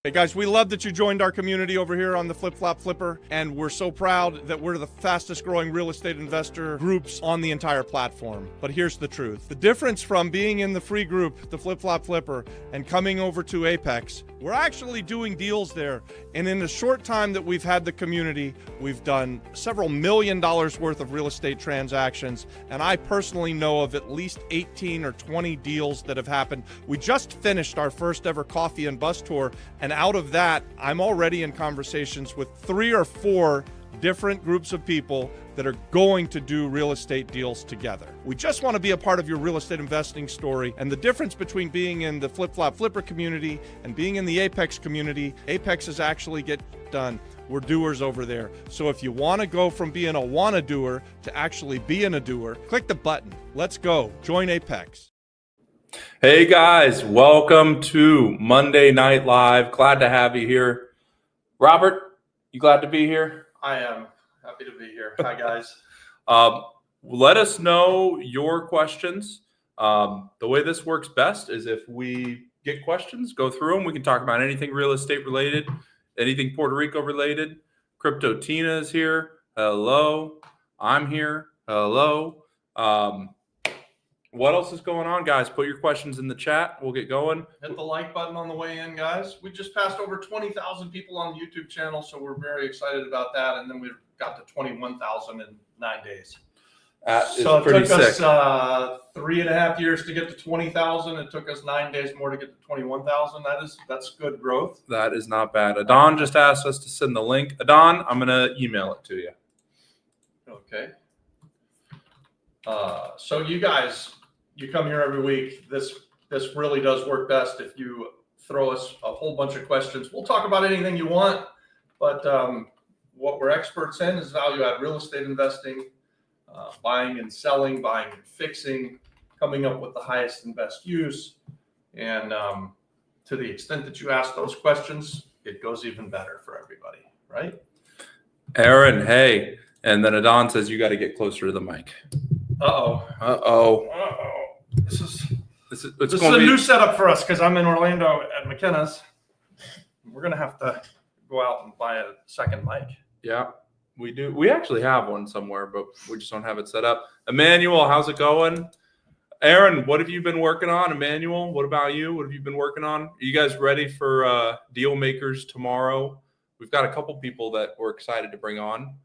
Hey guys, we love that you joined our community over here on the Flip Flop Flipper, and we're so proud that we're the fastest growing real estate investor groups on the entire platform. But here's the truth. The difference from being in the free group, the Flip Flop Flipper, and coming over to Apex, we're actually doing deals there. And in the short time that we've had the community, we've done several $1 million worth of real estate transactions. And I personally know of at least 18 or 20 deals that have happened. We just finished our first ever coffee and bus tour. And out of that, I'm already in conversations with 3 or 4 different groups of people that are going to do real estate deals together. We just want to be a part of your real estate investing story. And the difference between being in the Flip Flop Flipper community and being in the Apex community, Apex is actually get done. We're doers over there. So if you want to go from being a wanna doer to actually being a doer, click the button. Let's go. Join Apex. Hey guys, welcome to Monday Night Live. Glad to have you here. Robert, you glad to be here? I am happy to be here. Hi, guys. Let us know your questions. The way this works best is if we get questions, go through them. We can talk about anything real estate related, anything Puerto Rico related. Crypto Tina is here. Hello. I'm here. Hello. What else is going on, guys? Put your questions in the chat. We'll get going. Hit the like button on the way in, guys. We just passed over 20,000 people on the YouTube channel, so we're very excited about that. And then we got to 21,000 in 9 days. So it took us 3.5 years to get to 20,000. It took us 9 days more to get to 21,000. That's good growth. That is not bad. Adon just asked us to send the link. Adon, I'm going to email it to you. Okay. So you guys, you come here every week. This really does work best if you throw us a whole bunch of questions. We'll talk about anything you want, but what we're experts in is value add real estate investing, buying and selling, buying and fixing, coming up with the highest and best use. And to the extent that you ask those questions, it goes even better for everybody, right? Aaron, hey. And then Adon says you got to get closer to the mic. This is a new setup for us because I'm in Orlando at McKenna's. We're gonna have to go out and buy a second mic. Yeah, we do. We actually have one somewhere, but we just don't have it set up. Emmanuel, how's it going? Aaron, what have you been working on? Emmanuel, what about you? What have you been working on? Are you guys ready for deal makers tomorrow? We've got a couple people that we're excited to bring on.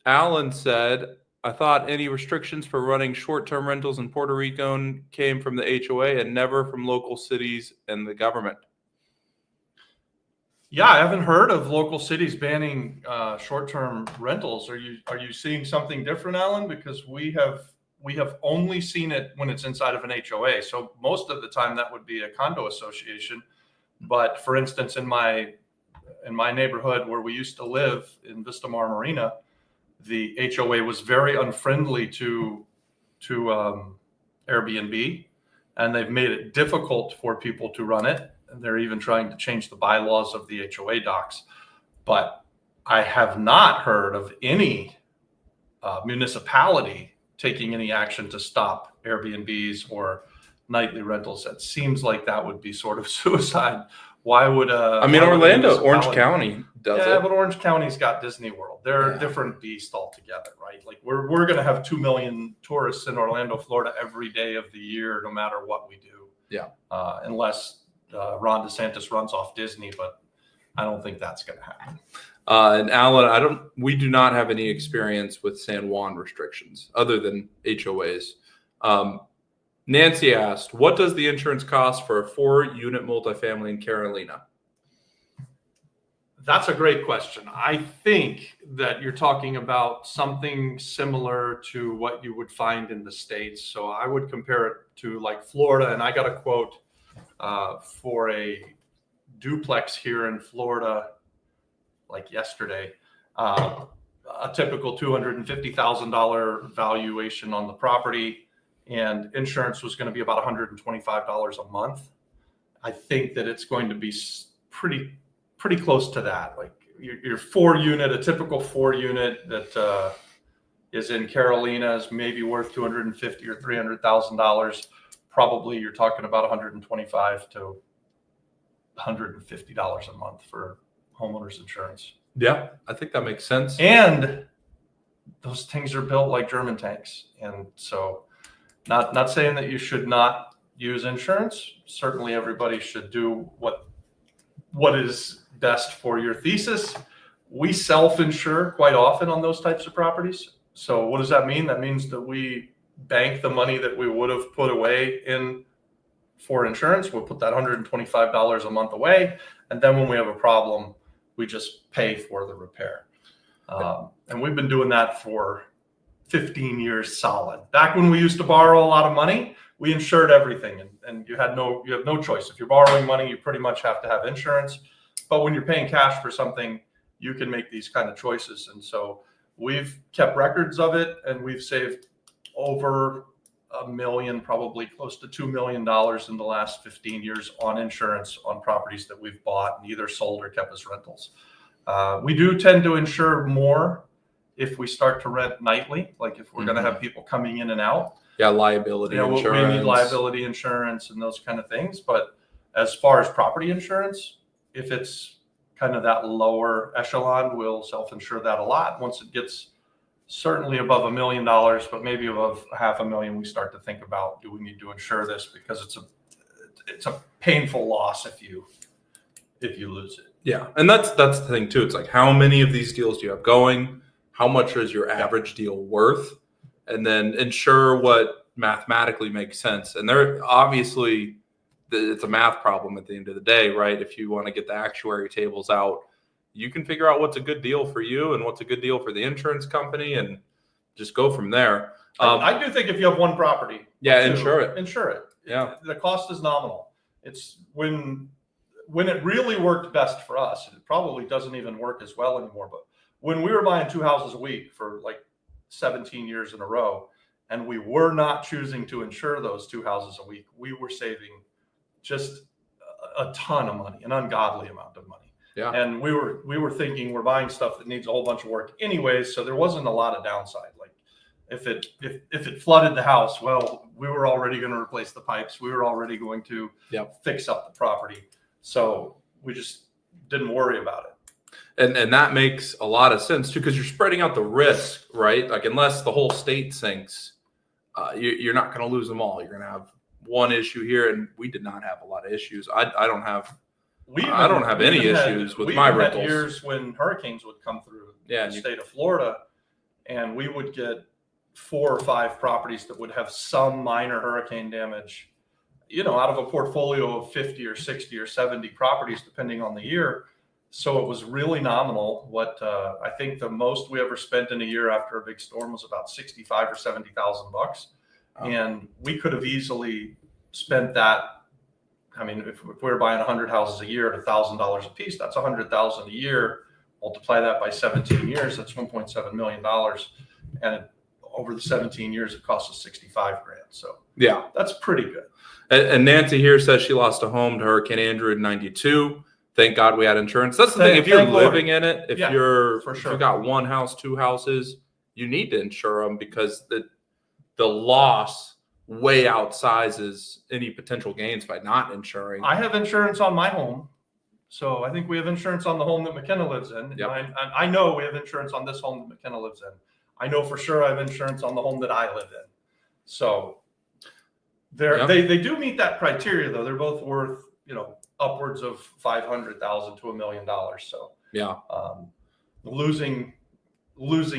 Alan said, I thought any restrictions for running short-term rentals in Puerto Rico came from the HOA and never from local cities and the government. Yeah, I haven't heard of local cities banning short-term rentals. Are you seeing something different, Alan? Because we have only seen it when it's inside of an HOA. So most of the time that would be a condo association. But for instance, in my neighborhood where we used to live in Vista Mar Marina, the HOA was very unfriendly to Airbnb, and they've made it difficult for people to run it. And they're even trying to change the bylaws of the HOA docs. But I have not heard of any municipality taking any action to stop Airbnbs or nightly rentals. It seems like that would be sort of suicide. Why would Orlando, Orange County does it. Yeah, but Orange County's got Disney World. They're a different beast altogether, right? Like we're going to have 2 million tourists in Orlando, Florida every day of the year, no matter what we do. Yeah. Unless Ron DeSantis runs off Disney, but I don't think that's going to happen. And Alan, we do not have any experience with San Juan restrictions other than HOAs. Nancy asked, what does the insurance cost for a 4-unit multifamily in Carolina? That's a great question. I think that you're talking about something similar to what you would find in the States. So I would compare it to like Florida. And I got a quote for a duplex here in Florida like yesterday. A typical $250,000 valuation on the property. And insurance was going to be about $125 a month. I think that it's going to be pretty close to that. Like your 4-unit, a typical 4-unit that is in Carolina is maybe worth $250,000 or $300,000. Probably you're talking about 125 to $150 a month for homeowners insurance. Yeah, I think that makes sense. And those things are built like German tanks. And so not saying that you should not use insurance. Certainly everybody should do what is best for your thesis. We self-insure quite often on those types of properties. So what does that mean? That means that we bank the money that we would have put away in for insurance. We'll put that $125 a month away. And then when we have a problem, we just pay for the repair. And we've been doing that for 15 years solid. Back when we used to borrow a lot of money, we insured everything, and you have no choice. If you're borrowing money, you pretty much have to have insurance. But when you're paying cash for something, you can make these kind of choices. And so we've kept records of it, and we've saved over $1 million, probably close to $2 million in the last 15 years on insurance on properties that we've bought and either sold or kept as rentals. We do tend to insure more if we start to rent nightly, like if we're going to have people coming in and out. Yeah, liability insurance. We need liability insurance and those kind of things. But as far as property insurance, if it's kind of that lower echelon, we'll self-insure that a lot. Once it gets certainly above $1 million, but maybe above $500,000, we start to think about, do we need to insure this? Because it's a painful loss if you lose it. Yeah, and that's the thing too. It's like, how many of these deals do you have going? How much is your average deal worth? And then ensure what mathematically makes sense. And there obviously it's a math problem at the end of the day, right? If you want to get the actuary tables out, you can figure out what's a good deal for you and what's a good deal for the insurance company, and just go from there. I do think if you have one property, insure it. Insure it. Yeah, the cost is nominal. It's when it really worked best for us. It probably doesn't even work as well anymore. But when we were buying 2 houses a week for like 17 years in a row, and we were not choosing to insure those 2 houses a week, we were saving just a ton of money, an ungodly amount of money. Yeah. And we were thinking we're buying stuff that needs a whole bunch of work anyways, so there wasn't a lot of downside. Like if it flooded the house, well, we were already going to replace the pipes. We were already going to fix up the property. So we just didn't worry about it. And that makes a lot of sense too, because you're spreading out the risk, right? Like unless the whole state sinks, you're not going to lose them all. You're going to have one issue here, and we did not have a lot of issues. I don't have any issues with my rentals. We had years when hurricanes would come through the state of Florida, and we would get 4 or 5 properties that would have some minor hurricane damage, out of a portfolio of 50 or 60 or 70 properties, depending on the year. So it was really nominal. What I think the most we ever spent in a year after a big storm was about $65,000 or $70,000, and we could have easily spent that. I mean, if we were buying 100 houses a year at $1,000 a piece, that's $100,000 a year. Multiply that by 17 years, that's $1.7 million, and over the 17 years, it cost us $65,000. So yeah, that's pretty good. And Nancy here says she lost a home to Hurricane Andrew in '92. Thank God we had insurance. That's the thing. If you're living in it, if you've got 1 house, 2 houses, you need to insure them, because the loss way outsizes any potential gains by not insuring. I have insurance on my home. So I think we have insurance on the home that McKenna lives in. Yep. I know we have insurance on this home that McKenna lives in. I know for sure I have insurance on the home that I live in. So they do meet that criteria, though. They're both worth, upwards of $500,000 to $1 million. So losing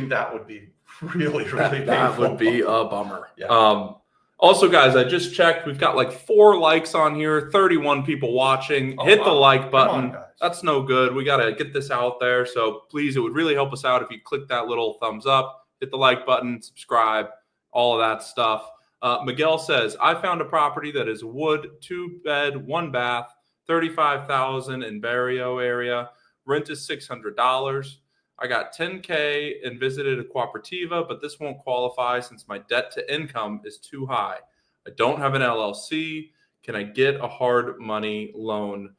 that would be really painful. That would be a bummer. Yeah. Also, guys, I just checked. We've got like 4 likes on here, 31 people watching. Hit the like button. That's no good. We got to get this out there. So please, it would really help us out if you click that little thumbs up, hit the like button, subscribe, all of that stuff. Miguel says, I found a property that is wood, 2-bed, 1 bath, $35,000 in Barrio area. Rent is $600. I got $10K and visited a cooperativa, but this won't qualify since my debt to income is too high. I don't have an LLC. Can I get a hard money loan?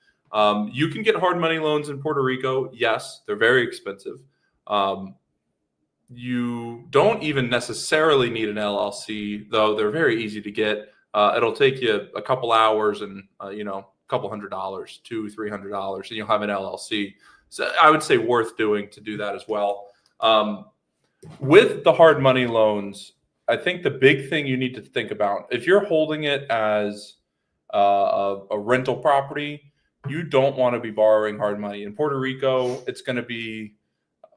You can get hard money loans in Puerto Rico. Yes, they're very expensive. You don't even necessarily need an LLC, though. They're very easy to get. It'll take you a couple hours and, couple $100, $200-$300, and you'll have an LLC. So I would say worth doing to do that as well. With the hard money loans, I think the big thing you need to think about, if you're holding it as a rental property, you don't want to be borrowing hard money. In Puerto Rico, it's going to be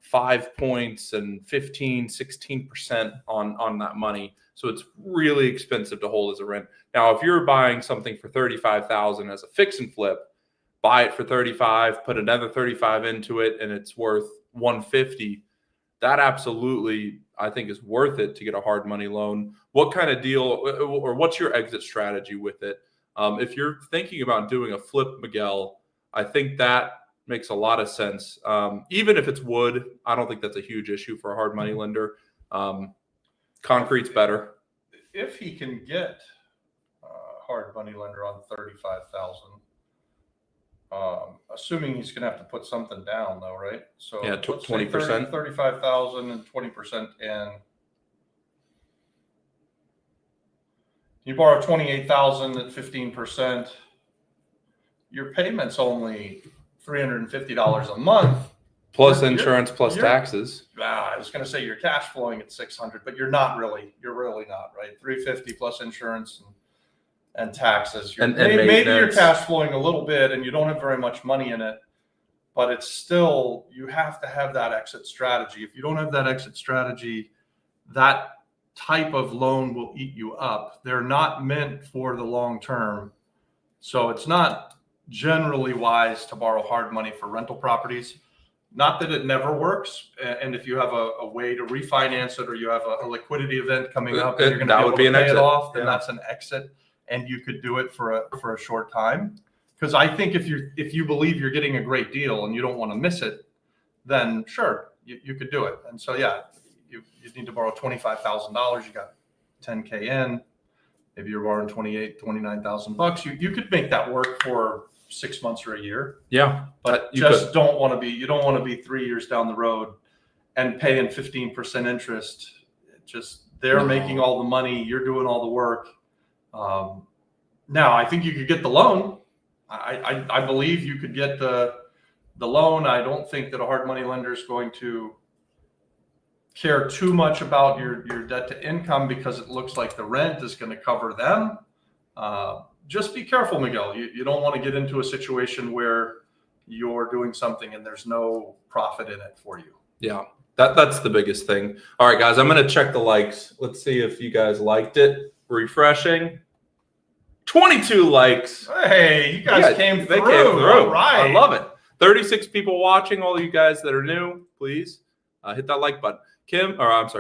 5 points and 16% on that money. So it's really expensive to hold as a rent. Now, if you're buying something for $35,000 as a fix and flip, buy it for 35, put another 35 into it, and it's worth 150. That absolutely, I think, is worth it to get a hard money loan. What kind of deal, or what's your exit strategy with it? If you're thinking about doing a flip, Miguel, I think that makes a lot of sense. Even if it's wood, I don't think that's a huge issue for a hard money lender. Concrete's better. If he can get a hard money lender on 35,000, assuming he's going to have to put something down, though, right? So yeah, 20%, 35,000 and 20% in. You borrow 28,000 at 15%. Your payment's only $350 a month. Plus insurance, plus taxes. I was going to say you're cash flowing at 600, but you're not really. You're really not, right? 350 plus insurance and taxes. Maybe you're cash flowing a little bit, and you don't have very much money in it. But it's still, you have to have that exit strategy. If you don't have that exit strategy, that type of loan will eat you up. They're not meant for the long term, so it's not generally wise to borrow hard money for rental properties. Not that it never works, and if you have a way to refinance it, or you have a liquidity event coming up and you're going to be able to pay it off, then that's an exit, and you could do it for a short time. Because I think if you believe you're getting a great deal and you don't want to miss it, then sure, you could do it. And so yeah, you need to borrow $25,000. You got 10K in. Maybe you're borrowing $29,000. You could make that work for 6 months or a year. Yeah. But you don't want to be 3 years down the road and paying 15% interest. They're making all the money. You're doing all the work. Now I think you could get the loan. I believe you could get the loan. I don't think that a hard money lender is going to care too much about your debt to income, because it looks like the rent is going to cover them. Just be careful, Miguel. You don't want to get into a situation where you're doing something and there's no profit in it for you. Yeah, that's the biggest thing. All right, guys, I'm going to check the likes. Let's see if you guys liked it. Refreshing. 22 likes. Hey, you guys came through. They came through. All right. I love it. 36 people watching. All of you guys that are new, please hit that like button.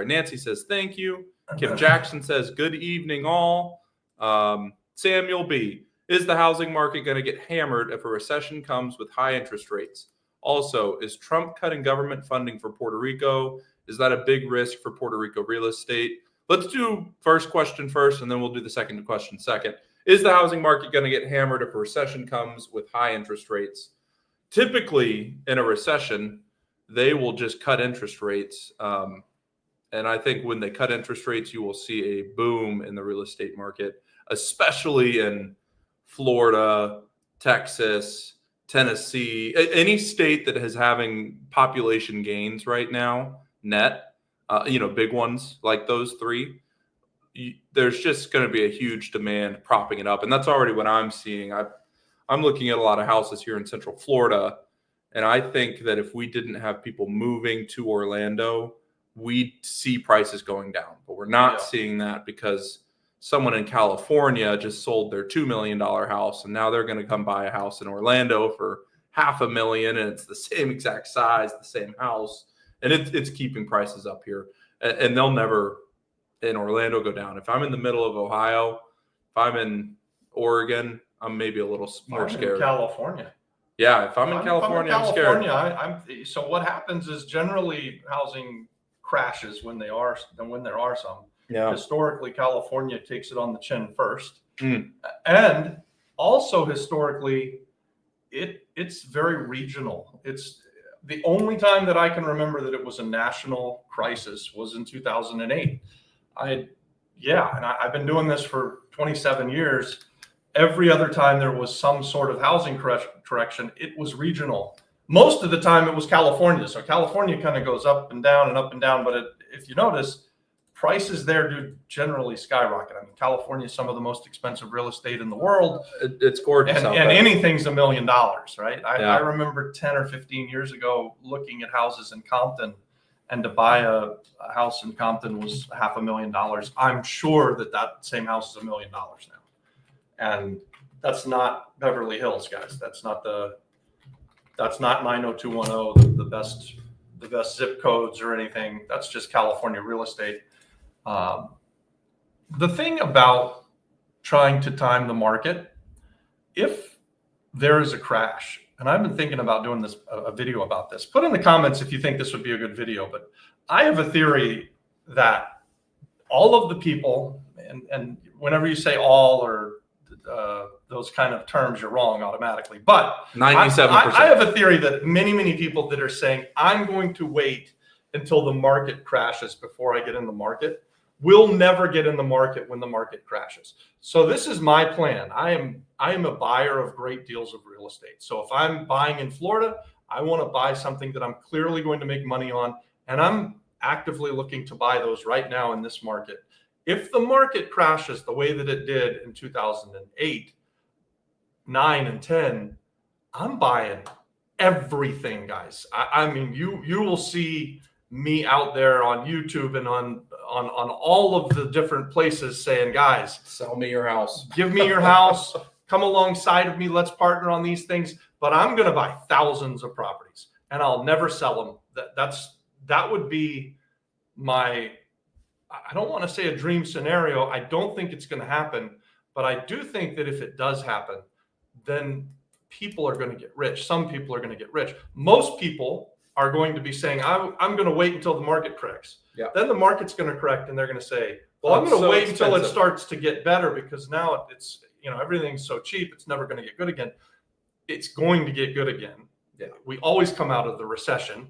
Nancy says thank you. Kim Jackson says good evening all. Samuel B. Is the housing market going to get hammered if a recession comes with high interest rates? Also, is Trump cutting government funding for Puerto Rico? Is that a big risk for Puerto Rico real estate? Let's do first question first, and then we'll do the second question second. Is the housing market going to get hammered if a recession comes with high interest rates? Typically, in a recession, they will just cut interest rates. And I think when they cut interest rates, you will see a boom in the real estate market, especially in Florida, Texas, Tennessee, any state that is having population gains right now, net, big ones like those three. There's just going to be a huge demand propping it up. And that's already what I'm seeing. I'm looking at a lot of houses here in Central Florida. And I think that if we didn't have people moving to Orlando, we'd see prices going down. But we're not seeing that because someone in California just sold their $2 million house. And now they're going to come buy a house in Orlando for $500,000. And it's the same exact size, the same house. And it's keeping prices up here. And they'll never in Orlando go down. If I'm in the middle of Ohio, if I'm in Oregon, I'm maybe a little more scared. In California. Yeah, if I'm in California, I'm scared. So what happens is generally housing crashes when there are some. Yeah. Historically, California takes it on the chin first. And also historically, it's very regional. It's the only time that I can remember that it was a national crisis was in 2008. I've been doing this for 27 years. Every other time there was some sort of housing correction, it was regional. Most of the time it was California. So California kind of goes up and down and up and down. But if you notice, prices there do generally skyrocket. I mean, California is some of the most expensive real estate in the world. It's gorgeous And, out and there. anything's $1 million, right? Yeah. I remember 10 or 15 years ago looking at houses in Compton, and to buy a house in Compton was $500,000. I'm sure that same house is $1 million now. And that's not Beverly Hills, guys. That's not 90210, the best zip codes or anything. That's just California real estate. The thing about trying to time the market, if there is a crash, and I've been thinking about doing a video about this. Put in the comments if you think this would be a good video, but I have a theory that all of the people, and whenever you say all or those kind of terms, you're wrong automatically. But 97%. I have a theory that many people that are saying, I'm going to wait until the market crashes before I get in the market, will never get in the market when the market crashes. So this is my plan. I am a buyer of great deals of real estate. So if I'm buying in Florida, I want to buy something that I'm clearly going to make money on. And I'm actively looking to buy those right now in this market. If the market crashes the way that it did in 2008, 9 and 10, I'm buying everything, guys. I mean, you will see me out there on YouTube and on all of the different places saying, guys, Sell me your house. give me your house, come alongside of me, let's partner on these things. But I'm going to buy thousands of properties and I'll never sell them. That would be my, I don't want to say a dream scenario. I don't think it's going to happen, but I do think that if it does happen, then people are going to get rich. Some people are going to get rich. Most people are going to be saying, I'm going to wait until the market corrects. Yeah. Then the market's going to correct and they're going to say, well, I'm going to wait until it starts to get better because now it's, everything's so cheap. It's never going to get good again. It's going to get good again. Yeah. We always come out of the recession.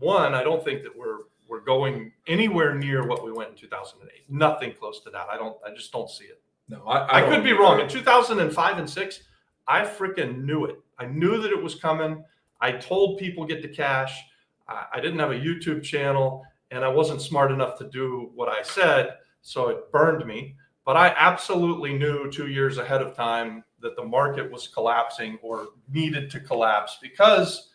I don't think that we're going anywhere near what we went in 2008. Nothing close to that. I just don't see it. No, I could be wrong. In 2005 and 6, I freaking knew it. I knew that it was coming. I told people get the cash. I didn't have a YouTube channel and I wasn't smart enough to do what I said. So it burned me. But I absolutely knew 2 years ahead of time that the market was collapsing or needed to collapse because,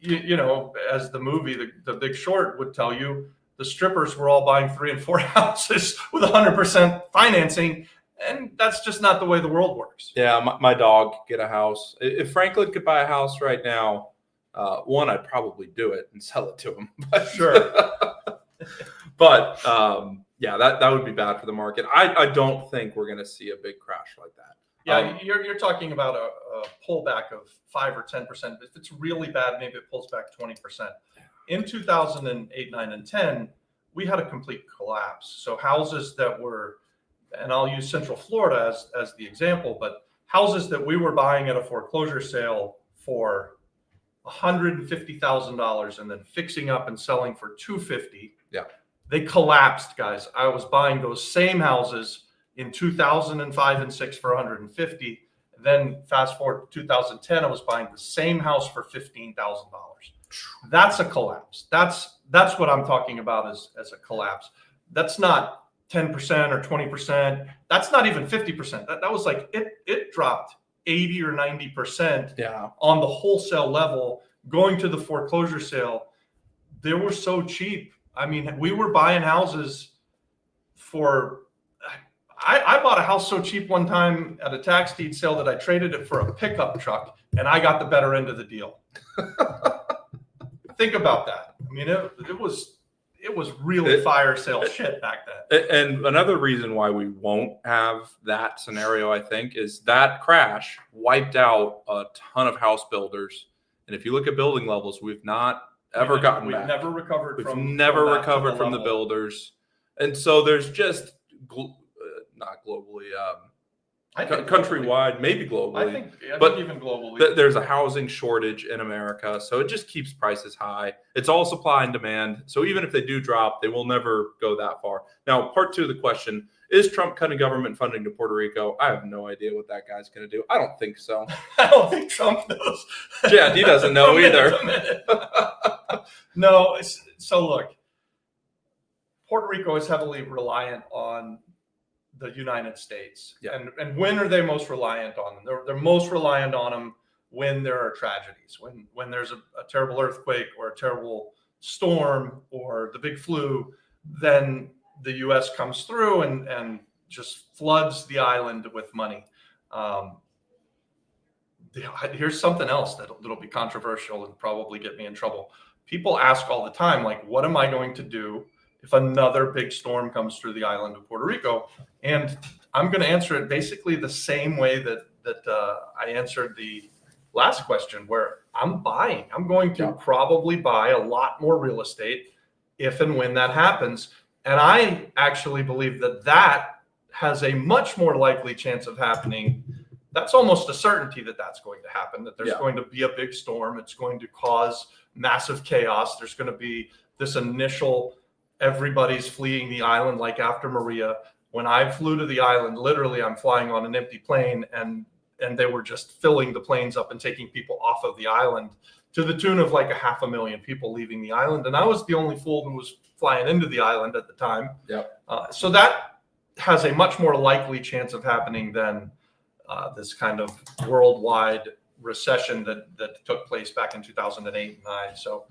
as the movie, the Big Short would tell you, the strippers were all buying 3 and 4 houses with 100% financing. And that's just not the way the world works. Yeah, my dog could get a house. If Franklin could buy a house right now, one, I'd probably do it and sell it to him. But, Sure. But yeah, that would be bad for the market. I don't think we're going to see a big crash like that. Yeah, you're talking about a pullback of 5 or 10%. If it's really bad, maybe it pulls back 20%. In 2008, 9, and 10, we had a complete collapse. So houses that were, and I'll use Central Florida as the example, but houses that we were buying at a foreclosure sale for $150,000 and then fixing up and selling for $250,000. Yeah, they collapsed, guys. I was buying those same houses in 2005 and 6 for $150,000. Then fast forward to 2010, I was buying the same house for $15,000. That's a collapse. That's what I'm talking about as a collapse. That's not 10% or 20%. That's not even 50%. That was like it dropped 80 or 90% on the wholesale level. Going to the foreclosure sale, they were so cheap. I mean, we were buying houses for, I bought a house so cheap one time at a tax deed sale that I traded it for a pickup truck and I got the better end of the deal. Think about that. I mean, it was really fire sale shit back then. And another reason why we won't have that scenario, I think, is that crash wiped out a ton of house builders. And if you look at building levels, we've not ever gotten back. We've never recovered from the builders. And so there's just, not globally, countrywide, maybe globally. I think even globally. There's a housing shortage in America. So it just keeps prices high. It's all supply and demand. So even if they do drop, they will never go that far. Now, part 2 of the question, Is Trump cutting government funding to Puerto Rico? I have no idea what that guy's going to do. I don't think so. I don't think Trump knows. Yeah, he doesn't know either. No, so look, Puerto Rico is heavily reliant on the United States. Yeah. And when are they most reliant on them? They're most reliant on them when there are tragedies, when there's a terrible earthquake or a terrible storm or the big flu, then the U.S. comes through and just floods the island with money. Here's something else that'll be controversial and probably get me in trouble. People ask all the time, like, what am I going to do if another big storm comes through the island of Puerto Rico? And I'm going to answer it basically the same way that I answered the last question, where I'm going to probably buy a lot more real estate if and when that happens. And I actually believe that has a much more likely chance of happening. That's almost a certainty that that's going to happen, that there's going to be a big storm. It's going to cause massive chaos. There's going to be this initial, everybody's fleeing the island, like after Maria. When I flew to the island, literally I'm flying on an empty plane, and they were just filling the planes up and taking people off of the island, to the tune of like 500,000 people leaving the island. And I was the only fool who was flying into the island at the time. So that has a much more likely chance of happening than this kind of worldwide recession that took place back in 2008 and 9. So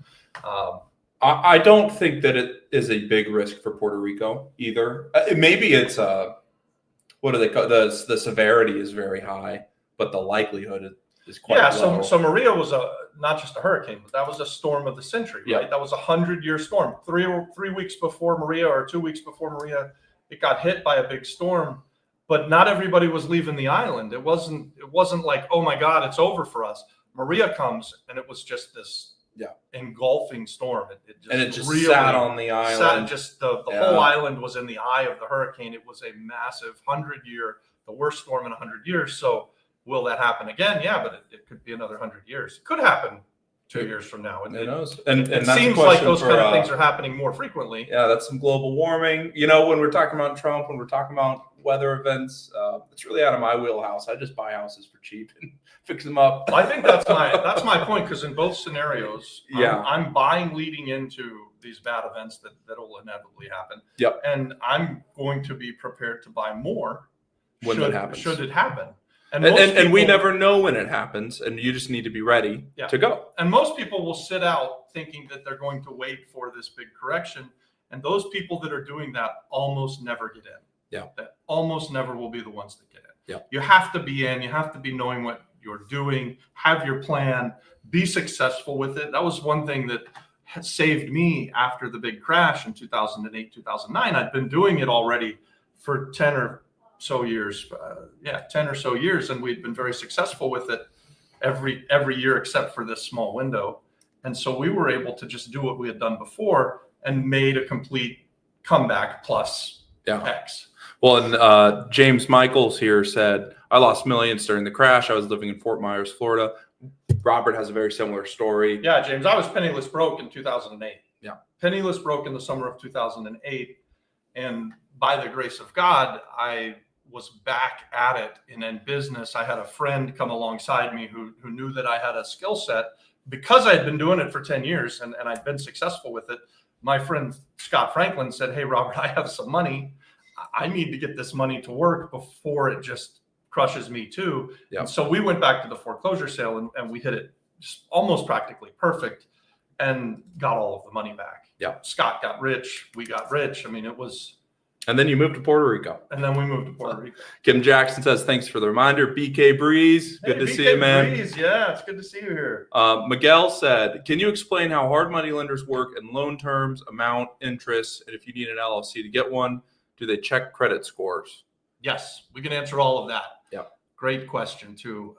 I don't think that it is a big risk for Puerto Rico either. Maybe it's what do they call the severity is very high, but the likelihood is quite low. So Maria was not just a hurricane, but that was a storm of the century, right? That was a 100-year storm. 3 weeks before Maria, or 2 weeks before Maria, it got hit by a big storm. But not everybody was leaving the island. It wasn't like, oh my God, it's over for us. Maria comes, and it was just this engulfing storm. It just really sat on the island. The whole island was in the eye of the hurricane. It was a massive 100-year, the worst storm in 100 years. So will that happen again? Yeah, but it could be another 100 years. It could happen 2 years from now. Who knows? And it seems like those kind of things are happening more frequently. Yeah, that's some global warming. You know, when we're talking about Trump, when we're talking about weather events, it's really out of my wheelhouse. I just buy houses for cheap and fix them up. I think that's my point, because in both scenarios, I'm buying leading into these bad events that will inevitably happen. And I'm going to be prepared to buy more when that happens. Should it happen. And we never know when it happens, and you just need to be ready to go. And most people will sit out thinking that they're going to wait for this big correction. And those people that are doing that almost never get in. That almost never will be the ones that get in. You have to be in. You have to be knowing what you're doing, have your plan, be successful with it. That was one thing that had saved me after the big crash in 2008, 2009. I'd been doing it already for 10 or so years. 10 or so years. And we'd been very successful with it every year except for this small window. And so we were able to just do what we had done before and made a complete comeback plus X. Well, and James Michaels here said, I lost millions during the crash. I was living in Fort Myers, Florida. Robert has a very similar story. Yeah, James, I was penniless broke in 2008. Penniless broke in the summer of 2008. And by the grace of God, I was back at it and in business. I had a friend come alongside me who knew that I had a skill set because I had been doing it for 10 years and I'd been successful with it. My friend Scott Franklin said, hey, Robert, I have some money. I need to get this money to work before it just crushes me too. And so we went back to the foreclosure sale and we hit it just almost practically perfect and got all of the money back. Scott got rich. We got rich. I mean, it was. And then you moved to Puerto Rico. And then we moved to Puerto Rico. Kim Jackson says, thanks for the reminder. BK Breeze, good to see you, man. Breeze, yeah, it's good to see you here. Miguel said, can you explain how hard money lenders work in loan terms, amount, interest, and if you need an LLC to get one, do they check credit scores? Yes, we can answer all of that. Great question, too.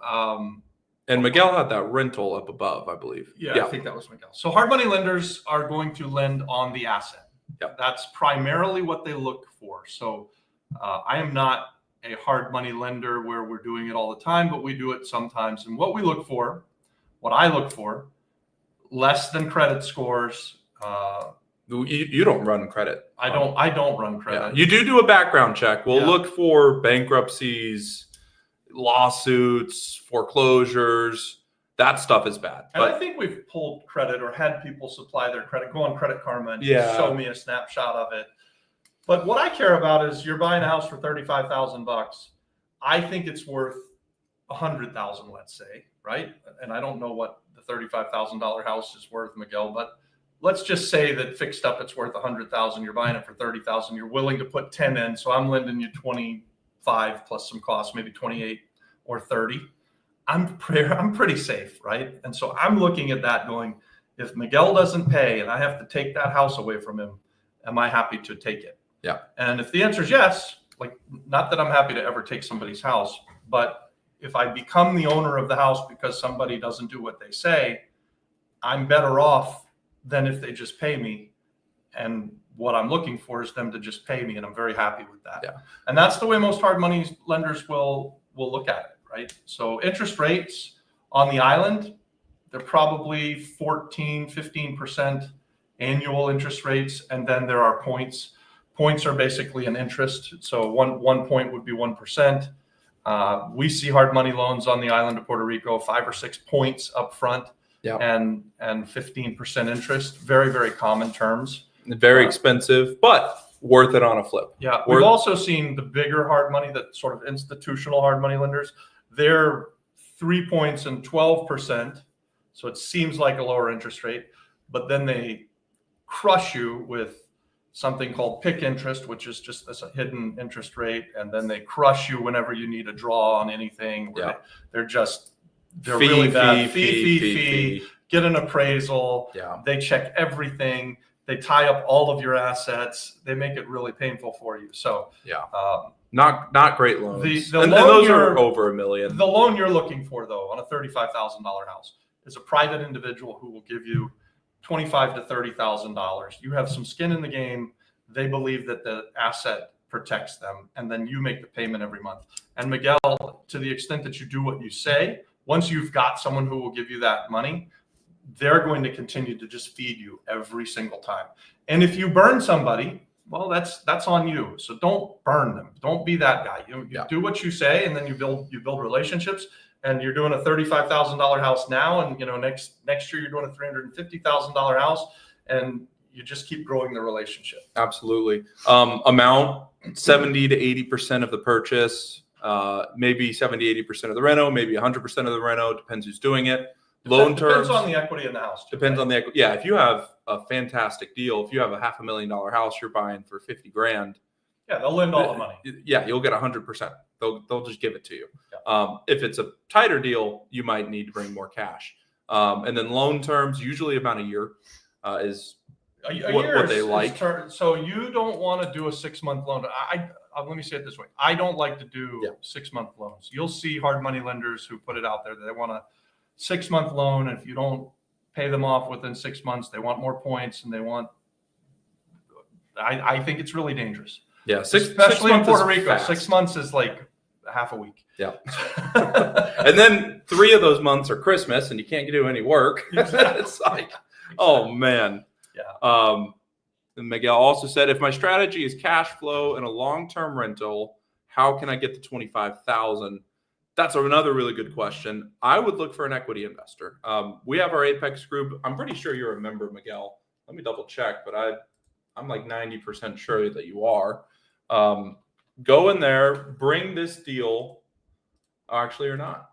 And Miguel had that rental up above, I believe. I think that was Miguel. So hard money lenders are going to lend on the asset. That's primarily what they look for. So I am not a hard money lender where we're doing it all the time, but we do it sometimes. And what I look for, less than credit scores, You don't run credit. I don't run Yeah. credit. You do a background check. We'll Yeah. look for bankruptcies, lawsuits, foreclosures. That stuff is bad. And I think we've pulled credit or had people supply their credit, go on Credit Karma and show me a snapshot of it. But what I care about is you're buying a house for $35,000. I think it's worth $100,000, let's say, right? And I don't know what the $35,000 house is worth, Miguel, but let's just say that fixed up it's worth $100,000. You're buying it for $30,000. You're willing to put 10 in, so I'm lending you 25 plus some costs, maybe 28 or 30. I'm pretty safe, right? And so I'm looking at that going, if Miguel doesn't pay and I have to take that house away from him, am I happy to take it? Yeah. And if the answer is yes, like, not that I'm happy to ever take somebody's house, but if I become the owner of the house because somebody doesn't do what they say, I'm better off than if they just pay me. And what I'm looking for is them to just pay me, and I'm very happy with that. Yeah. And that's the way most hard money lenders will look at it. Right. So interest rates on the island, they're probably 14, 15% annual interest rates. And then there are points. Points are basically an interest. So one point would be 1%. We see hard money loans on the island of Puerto Rico, 5 or 6 points up front, and 15% interest. Very, very common terms. Very expensive, but worth it on a flip. Yeah. We've also seen the bigger hard money, that sort of institutional hard money lenders. They're 3 points and 12%. So it seems like a lower interest rate, but then they crush you with something called PIK interest, which is just this hidden interest rate. And then they crush you whenever you need a draw on anything. They're really bad. Fee. Get an appraisal. Yeah. They check everything. They tie up all of your assets. They make it really painful for you. So not great loans. And those are over $1 million. The loan you're looking for, though, on a $35,000 house is a private individual who will give you $25,000 to $30,000. You have some skin in the game. They believe that the asset protects them, and then you make the payment every month. And Miguel, to the extent that you do what you say, once you've got someone who will give you that money, they're going to continue to just feed you every single time. And if you burn somebody, well, that's on you. So don't burn them. Don't be that guy. You do what you say, and then you build relationships. And you're doing a $35,000 house now, and next year you're doing a $350,000 house, and you just keep growing the relationship. Absolutely. Amount 70 to 80% of the purchase, maybe 70, 80% of the reno, maybe 100% of the reno. Depends who's doing it. Loan terms depends on the equity in the house. Depends on the equity. Yeah, if you have a fantastic deal, if you have a $500,000 house you're buying for $50,000. Yeah, they'll lend all the money. Yeah, you'll get 100%. They'll just give it to you. Yeah. If it's a tighter deal, you might need to bring more cash. And then loan terms, usually about a year, is what they like. So you don't want to do a 6-month loan. Let me say it this way. I don't like to do 6-month loans. You'll see hard money lenders who put it out there that they want a 6-month loan. And if you don't pay them off within 6 months, they want more points, and they want. I think it's really dangerous. Yeah, especially in Puerto Rico. Fast. 6 months is like half a week. Yeah. And then 3 of those months are Christmas, and you can't do any work. Exactly. It's like, oh man. Yeah. And Miguel also said, if my strategy is cash flow and a long-term rental, how can I get to $25,000? That's another really good question. I would look for an equity investor. We have our Apex group. I'm pretty sure you're a member, Miguel. Let me double check, but I'm like 90% sure that you are. Go in there, bring this deal. Actually, or not.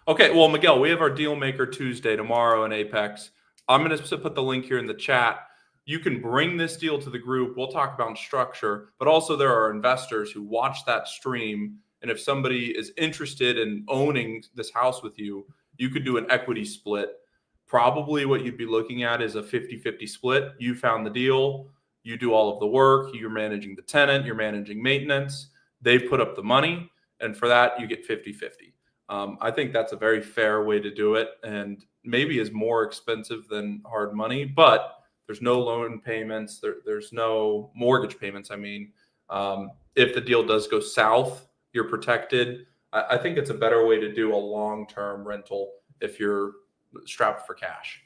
Okay, well, Miguel, we have our Deal Maker Tuesday tomorrow in Apex. I'm going to put the link here in the chat. You can bring this deal to the group. We'll talk about structure, but also there are investors who watch that stream. And if somebody is interested in owning this house with you, you could do an equity split. Probably what you'd be looking at is a 50-50 split. You found the deal. You do all of the work. You're managing the tenant. You're managing maintenance. They put up the money. And for that, you get 50-50. I think that's a very fair way to do it, and maybe is more expensive than hard money, but there's no loan payments. There's no mortgage payments. I mean, if the deal does go south, you're protected. I think it's a better way to do a long-term rental if you're strapped for cash.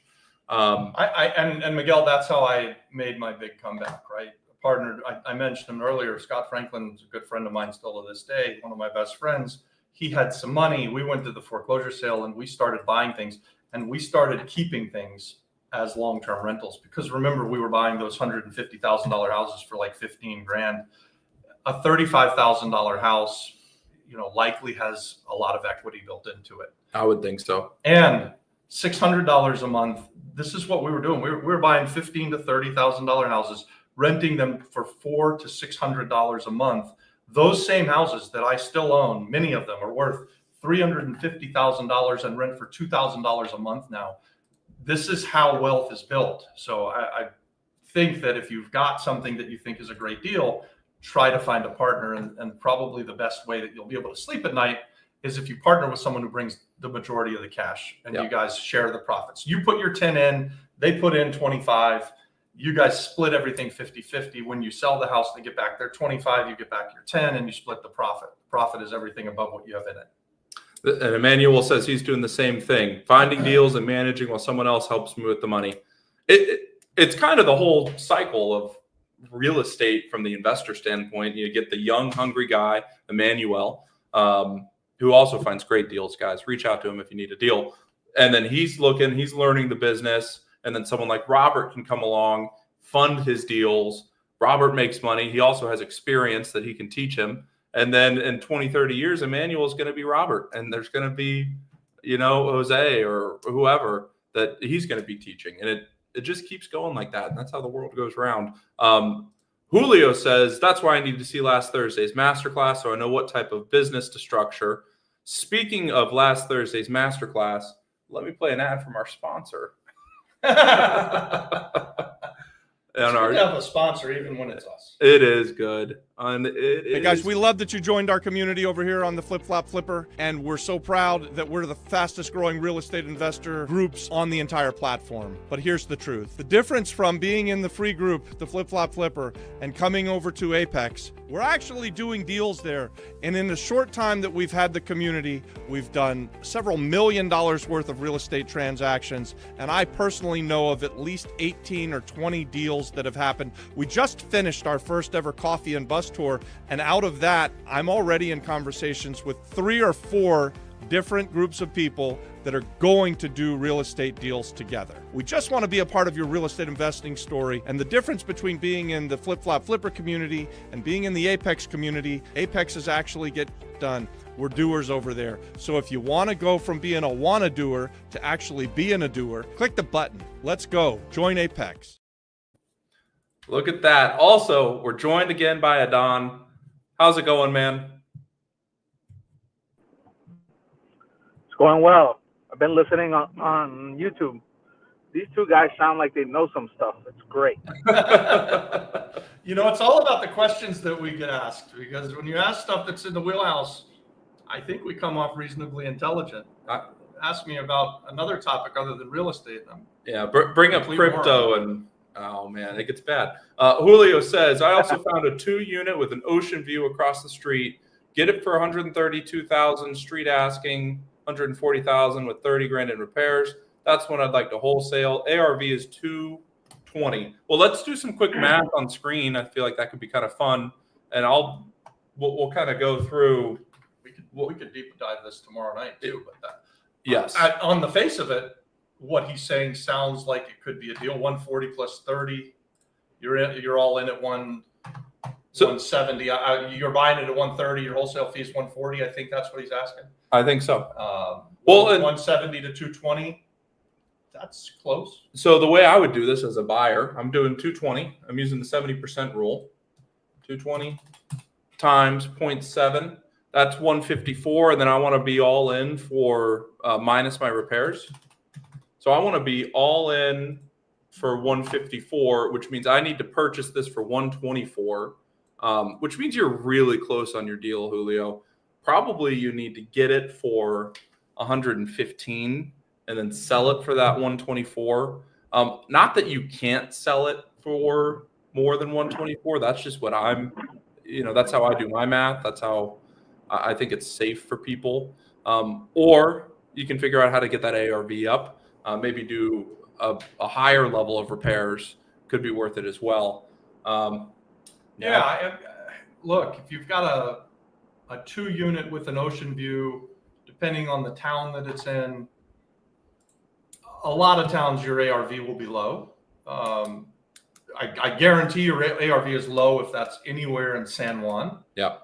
And Miguel, that's how I made my big comeback, right? Partnered. I mentioned him earlier. Scott Franklin's a good friend of mine still to this day, one of my best friends. He had some money. We went to the foreclosure sale and we started buying things, and we started keeping things as long-term rentals, because remember, we were buying those $150,000 houses for like 15 grand. A $35,000 house, likely has a lot of equity built into it. I would think so. And $600 a month. This is what we were doing. We were buying $15,000 to $30,000 houses, renting them for $400 to $600 a month. Those same houses that I still own, many of them are worth $350,000 and rent for $2,000 a month now. This is how wealth is built. So I think that if you've got something that you think is a great deal, try to find a partner. And probably the best way that you'll be able to sleep at night is if you partner with someone who brings the majority of the cash, and you guys share the profits. You put your 10 in, they put in 25. You guys split everything 50-50. When you sell the house, they get back their 25, you get back your 10, and you split the profit. Profit is everything above what you have in it. And Emmanuel says he's doing the same thing, finding deals and managing while someone else helps me with the money. It's kind of the whole cycle of real estate from the investor standpoint. You get the young, hungry guy, Emmanuel, who also finds great deals. Guys, reach out to him if you need a deal. And then he's learning the business. And then someone like Robert can come along, fund his deals. Robert makes money. He also has experience that he can teach him. And then in 20, 30 years, Emmanuel is going to be Robert. And there's going to be, Jose or whoever that he's going to be teaching. And it just keeps going like that. And that's how the world goes around. Julio says, that's why I needed to see last Thursday's masterclass, so I know what type of business to structure. Speaking of last Thursday's masterclass, let me play an ad from our sponsor. It's good to have a sponsor, even when it's us. It is good. Hey guys, we love that you joined our community over here on the Flip Flop Flipper, and we're so proud that we're the fastest growing real estate investor groups on the entire platform. But here's the truth. The difference from being in the free group, the Flip Flop Flipper, and coming over to Apex, we're actually doing deals there. And in the short time that we've had the community, we've done several $1 million worth of real estate transactions. And I personally know of at least 18 or 20 deals that have happened. We just finished our first ever coffee and bus tour. And out of that, I'm already in conversations with 3 or 4 different groups of people that are going to do real estate deals together. We just want to be a part of your real estate investing story. And the difference between being in the Flip Flop Flipper community and being in the Apex community, Apex is actually get done. We're doers over there. So if you want to go from being a wanna-doer to actually being a doer, click the button. Let's go. Join Apex. Look at that. Also, we're joined again by Adon. How's it going, man? It's going well. I've been listening on YouTube. These two guys sound like they know some stuff. It's great. It's all about the questions that we get asked, because when you ask stuff that's in the wheelhouse, I think we come off reasonably intelligent. Ask me about another topic other than real estate. Bring up crypto and oh man, it gets bad. Julio says, I also found a 2-unit with an ocean view across the street. Get it for $132,000. Street asking $140,000 with $30,000 in repairs. That's when I'd like to wholesale. ARV is $220,000. Well, let's do some quick math on screen. I feel like that could be kind of fun, and we'll kind of go through. We could deep dive this tomorrow night too. But yes, on the face of it, what he's saying sounds like it could be a deal. 140 plus 30. You're all in at 170. You're buying it at 130. Your wholesale fee is 140. I think that's what he's asking. I think so. 170 to 220. That's close. So the way I would do this as a buyer, I'm doing 220. I'm using the 70% rule. 220 times 0.7. That's 154. And then I want to be all in for minus my repairs. So I want to be all in for 154, which means I need to purchase this for 124, which means you're really close on your deal, Julio. Probably you need to get it for 115 and then sell it for that 124. Not that you can't sell it for more than 124. That's just what that's how I do my math. That's how I think it's safe for people. Or you can figure out how to get that ARV up. maybe do a higher level of repairs could be worth it as well. Look, if you've got a 2-unit with an ocean view, depending on the town that it's in, a lot of towns your ARV will be low. I guarantee your ARV is low if that's anywhere in San Juan. Yeah.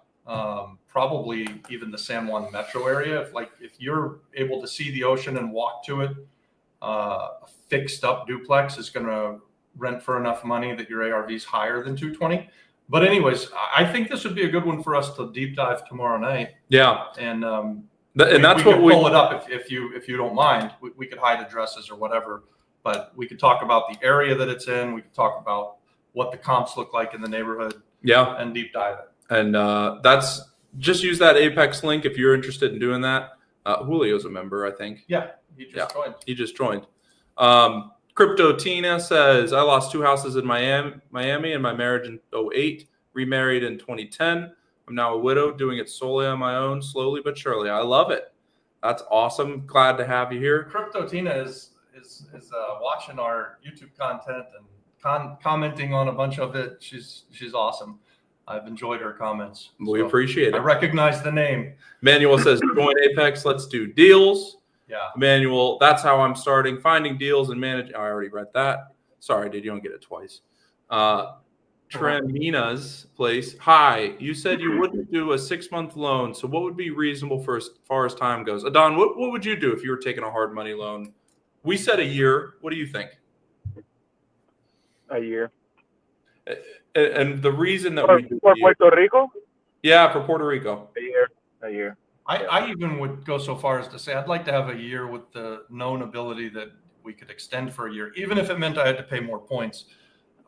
Probably even the San Juan metro area. If you're able to see the ocean and walk to it, a fixed up duplex is going to rent for enough money that your ARV is higher than 220. But anyways, I think this would be a good one for us to deep dive tomorrow night. Yeah. And that's we what could pull it up if you don't mind. We could hide addresses or whatever, but we could talk about the area that it's in. We could talk about what the comps look like in the neighborhood. Yeah. And deep dive it. And that's just use that Apex link if you're interested in doing that. Julio's a member, I think. Yeah, he just joined. Crypto Tina says, I lost 2 houses in Miami and my marriage in 2008, remarried in 2010. I'm now a widow, doing it solely on my own, slowly but surely. I love it. That's awesome. Glad to have you here. Crypto Tina is watching our YouTube content and commenting on a bunch of it. She's awesome. I've enjoyed her comments. We appreciate it. I recognize the name. Manuel says, join Apex. Let's do deals. Yeah. Manuel, that's how I'm starting. Finding deals and managing. I already read that. Sorry, dude. You don't get it twice. Tremina's place. Hi. You said you wouldn't do a 6-month loan. So what would be reasonable for as far as time goes? Adon, what would you do if you were taking a hard money loan? We said a year. What do you think? A year. And the reason that for Puerto Rico? Yeah, for Puerto Rico. A year. I even would go so far as to say I'd like to have a year with the known ability that we could extend for a year, even if it meant I had to pay more points.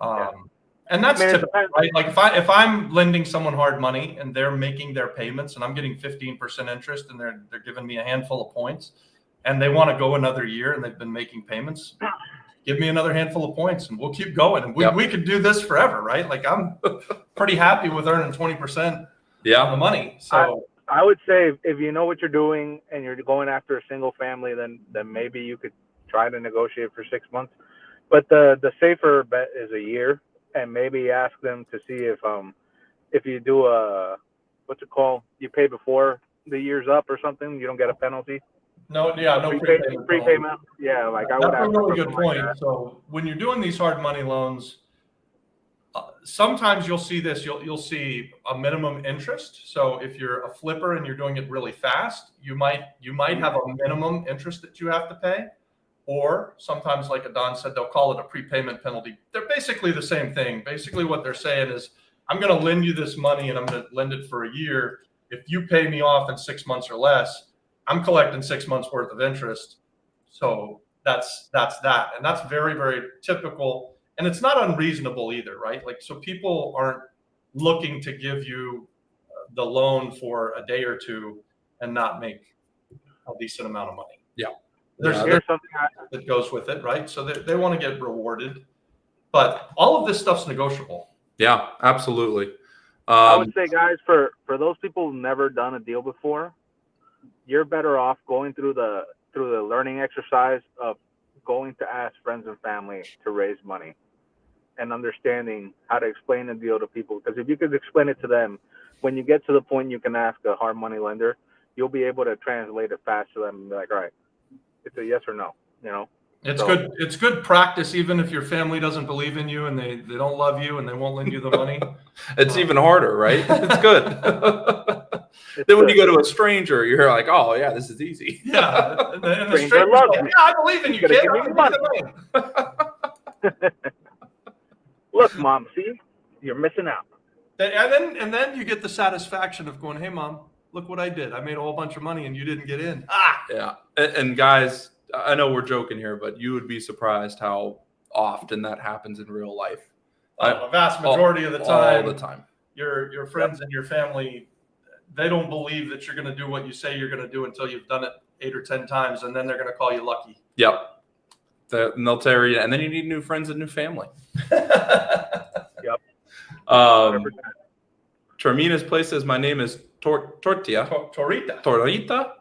And that's typical, right? Like if I'm lending someone hard money and they're making their payments and I'm getting 15% interest and they're giving me a handful of points and they want to go another year and they've been making payments, give me another handful of points and we'll keep going. And we could do this forever, right? Like I'm pretty happy with earning 20% on the money. So I would say if you know what you're doing and you're going after a single family, then maybe you could try to negotiate for 6 months. But the safer bet is a year, and maybe ask them to see if you do what's it called? You pay before the year's up or something, you don't get a penalty. No prepayment. Yeah, like I would. That's a really good point. So when you're doing these hard money loans, sometimes you'll see this. You'll see a minimum interest. So if you're a flipper and you're doing it really fast, you might have a minimum interest that you have to pay. Or sometimes, like Adon said, they'll call it a prepayment penalty. They're basically the same thing. Basically, what they're saying is, I'm going to lend you this money and I'm going to lend it for a year. If you pay me off in 6 months or less, I'm collecting 6 months worth of interest. So that's that. And that's very, very typical. And it's not unreasonable either, right? Like, so people aren't looking to give you the loan for a day or two and not make a decent amount of money. Yeah. There's something that goes with it, right? So they want to get rewarded, but all of this stuff's negotiable. Yeah, absolutely. I would say, guys, for those people who've never done a deal before, you're better off going through the learning exercise of going to ask friends and family to raise money and understanding how to explain the deal to people. Because if you could explain it to them, when you get to the point you can ask a hard money lender, you'll be able to translate it fast to them and be like, all right, it's a yes or no, you know? It's good. It's good practice, even if your family doesn't believe in you and they don't love you and they won't lend you the money. It's even harder, right? It's good. Then when you go to a stranger, you're like, oh yeah, this is easy. Yeah. And the stranger's like, yeah, I believe in you, kid. Look, Mom, see, you're missing out. And then you get the satisfaction of going, hey, Mom, look what I did. I made a whole bunch of money and you didn't get in. Yeah. And guys, I know we're joking here, but you would be surprised how often that happens in real life. A vast majority of the time. All the time. Your friends and your family, they don't believe that you're going to do what you say you're going to do until you've done it 8 or 10 times, and then they're going to call you lucky. Yep. And they'll tell you, and then you need new friends and new family. Yep. Termina's place says, my name is Tortilla. Torita. Torita.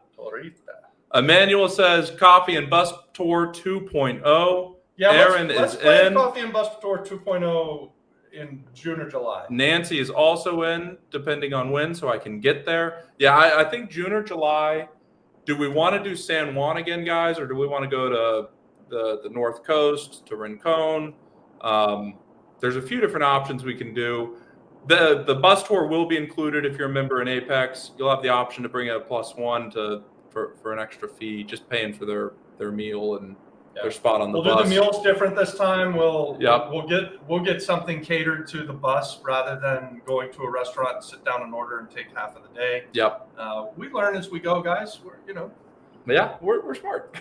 Emmanuel says Coffee and Bus Tour 2.0. Yeah, Aaron let's is play in. Coffee and Bus Tour 2.0 in June or July. Nancy is also in, depending on when, so I can get there. Yeah, I think June or July. Do we want to do San Juan again, guys, or do we want to go to the North Coast, to Rincon? There's a few different options we can do. The bus tour will be included if you're a member in Apex. You'll have the option to bring a +1 for an extra fee, just paying for their meal and their spot on the bus. We'll do the meals different this time. We'll Yep. we'll get something catered to the bus rather than going to a restaurant and sit down and order and take half of the day. Yep. We learn as we go, guys. We're smart.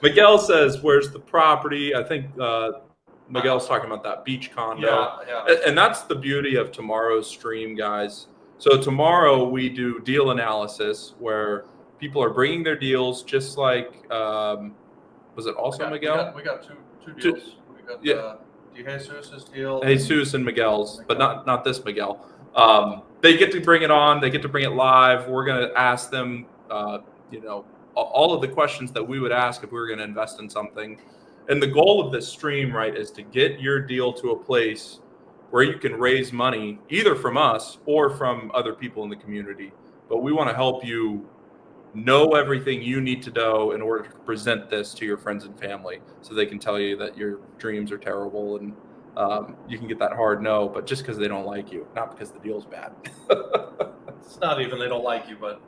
Miguel says, "Where's the property?" I think Miguel's talking about that beach condo. Yeah. And that's the beauty of tomorrow's stream, guys. So tomorrow we do deal analysis where people are bringing their deals, just like was it also Miguel? We got two deals. We got DeJesus's deal. Jesus and Miguel's, but not this Miguel. They get to bring it on. They get to bring it live. We're going to ask them, all of the questions that we would ask if we were going to invest in something. And the goal of this stream, right, is to get your deal to a place where you can raise money either from us or from other people in the community. But we want to help you know everything you need to know in order to present this to your friends and family so they can tell you that your dreams are terrible and you can get that hard no, but just because they don't like you, not because the deal's bad. It's not even they don't like you, but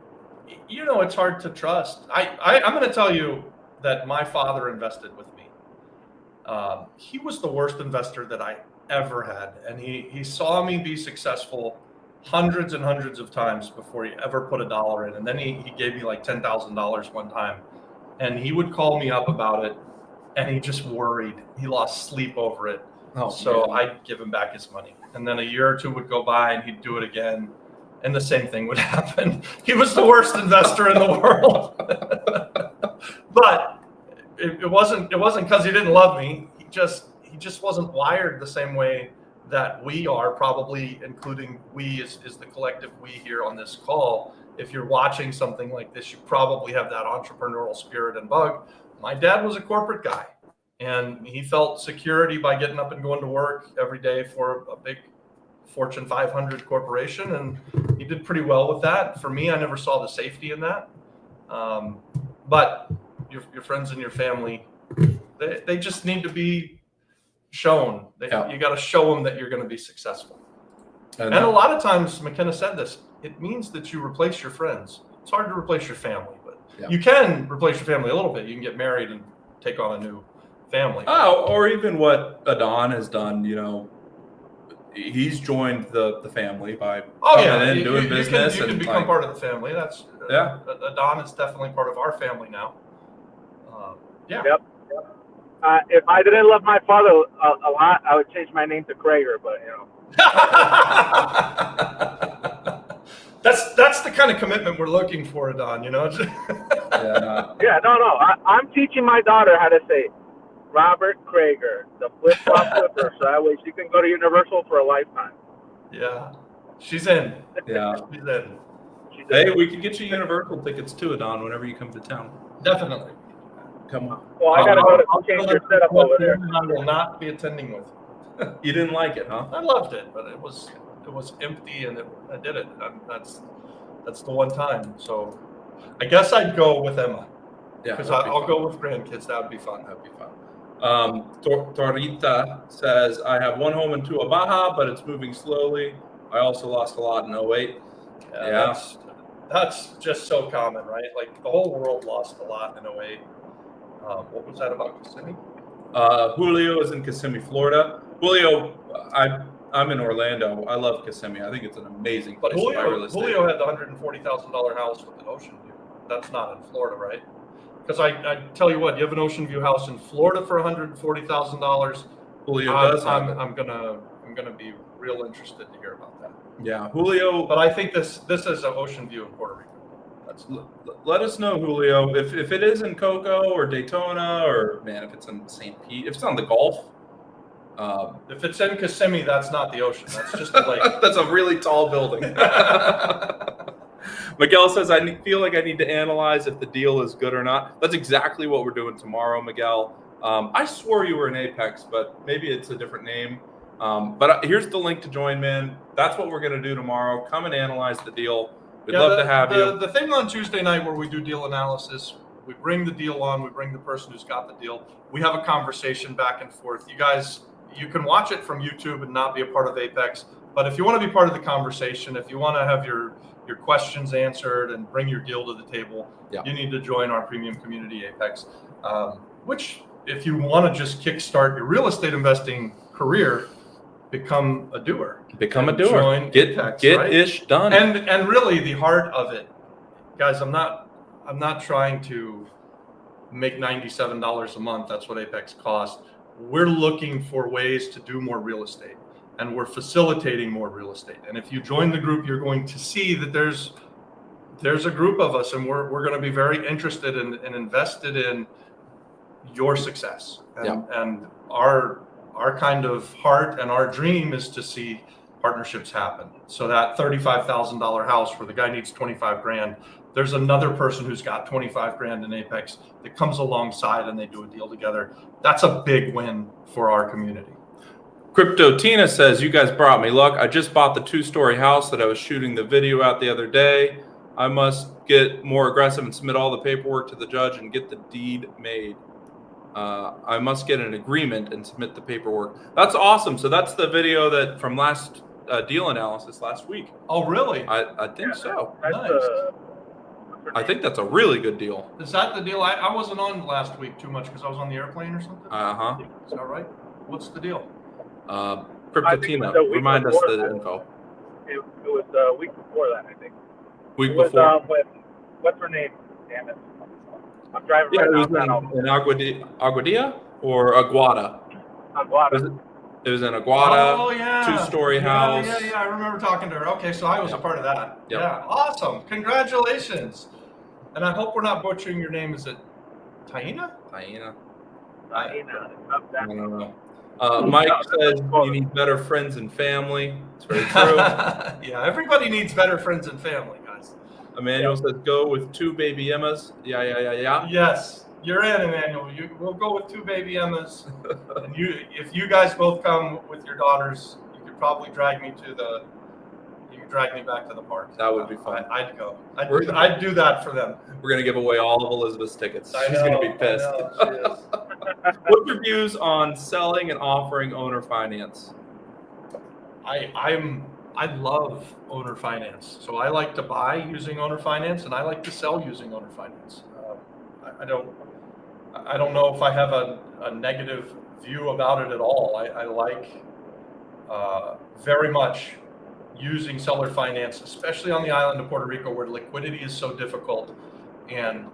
it's hard to trust. I'm going to tell you that my father invested with me. He was the worst investor that I ever had, and he saw me be successful hundreds and hundreds of times before he ever put a dollar in. And then he gave me like $10,000 one time, and he would call me up about it, and he just worried. He lost sleep over it. So I'd give him back his money. And then a year or two would go by, and he'd do it again, and the same thing would happen. He was the worst investor in the world. But it wasn't because he didn't love me. He just wasn't wired the same way that we are, probably including we is the collective we here on this call. If you're watching something like this, you probably have that entrepreneurial spirit and bug. My dad was a corporate guy, and he felt security by getting up and going to work every day for a big Fortune 500 corporation, and he did pretty well with that. For me, I never saw the safety in that. But your friends and your family, they just need to be shown. You got to show them that you're going to be successful. And a lot of times, McKenna said this, it means that you replace your friends. It's hard to replace your family, but you can replace your family a little bit. You can get married and take on a new family. Oh, or even what Adon has done, he's joined the family by coming in, doing business. You can become part of the family. That's Yeah. Adon is definitely part of our family now. Yeah. Yep. If I didn't love my father a lot, I would change my name to Krager, but That's the kind of commitment we're looking for, Adon, Yeah, no. I'm teaching my daughter how to say Robert Krager, the flip-flop flipper, so that way she can go to Universal for a lifetime. Yeah. She's in. Yeah. She's in. Hey, we can get you Universal tickets too, Adon, whenever you come to town. Definitely. Come on. Well, I got to go to change your setup over there. I will not be attending with you. You didn't like it, huh? I loved it, but it was empty, and I did it. That's the one time. So I guess I'd go with Emma. Yeah. Because I'll go with grandkids. That would be fun. That'd be fun. Torita says, I have one home in Tua Baja, but it's moving slowly. I also lost a lot in 08. Yeah. That's just so common, right? Like the whole world lost a lot in 08. What was that about Kissimmee? Julio is in Kissimmee, Florida. Julio, I'm in Orlando. I love Kissimmee. I think it's an amazing place to buy real estate. Julio had the $140,000 house with an ocean view. That's not in Florida, right? Because I tell you what, you have an ocean view house in Florida for $140,000. Julio does. I'm gonna be real interested to hear about that. Yeah, Julio. But I think this is an ocean view in Puerto Rico. Let us know, Julio, if it is in Cocoa or Daytona, or if it's in St. Pete, if it's on the Gulf. If it's in Kissimmee, that's not the ocean. That's just a lake. That's a really tall building. Miguel says, feel like I need to analyze if the deal is good or not. That's exactly what we're doing tomorrow, Miguel. I swore you were in Apex, but maybe it's a different name. But here's the link to join, man. That's what we're going to do tomorrow. Come and analyze the deal. We'd love to have you. The thing on Tuesday night where we do deal analysis, we bring the deal on, we bring the person who's got the deal. We have a conversation back and forth. You guys, you can watch it from YouTube and not be a part of Apex. But if you want to be part of the conversation, if you want to have your questions answered and bring your deal to the table, you need to join our premium community, Apex, which if you want to just kickstart your real estate investing career, become a doer. Become a doer. Get ish done. And really the heart of it, guys, I'm not trying to make $97 a month. That's what Apex costs. We're looking for ways to do more real estate, and we're facilitating more real estate. And if you join the group, you're going to see that there's a group of us, and we're going to be very interested and invested in your success. And our kind of heart and our dream is to see partnerships happen. So that $35,000 house where the guy needs 25 grand, there's another person who's got 25 grand in Apex that comes alongside and they do a deal together. That's a big win for our community. Crypto Tina says, you guys brought me luck. I just bought the 2-story house that I was shooting the video out the other day. I must get more aggressive and submit all the paperwork to the judge and get the deed made. I must get an agreement and submit the paperwork. That's awesome. So that's the video that from last deal analysis last week. Oh, really? I think so. Nice. I think that's a really good deal. Is that the deal? I wasn't on last week too much because I was on the airplane or something. Is that right? What's the deal? Crypto Tina, remind us the info. It was the week before that, I think. Week before. With, what's her name? Damn it. I'm driving it right was now. in Aguadilla or Aguada? Aguada. It was in Aguada. Oh, yeah. 2-story house. Yeah. I remember talking to her. Okay, so I was a part of that. Yep. Yeah, awesome. Congratulations. And I hope we're not butchering your name. Is it Taina? Taina. I don't know. Mike says you need better friends and family. It's very true. Yeah, everybody needs better friends and family, guys. Emmanuel says go with 2 baby Emmas. Yeah. Yes, you're in, Emmanuel. We'll go with 2 baby Emmas. And if you guys both come with your daughters, you could probably drag me back to the park. That would be fun. I'd go. I'd do that for them. We're gonna give away all of Elizabeth's tickets. She's gonna be pissed. I know, she is. What's your views on selling and offering owner finance? I love owner finance. So I like to buy using owner finance, and I like to sell using owner finance. I don't know if I have a negative view about it at all. I like very much using seller finance, especially on the island of Puerto Rico where liquidity is so difficult. And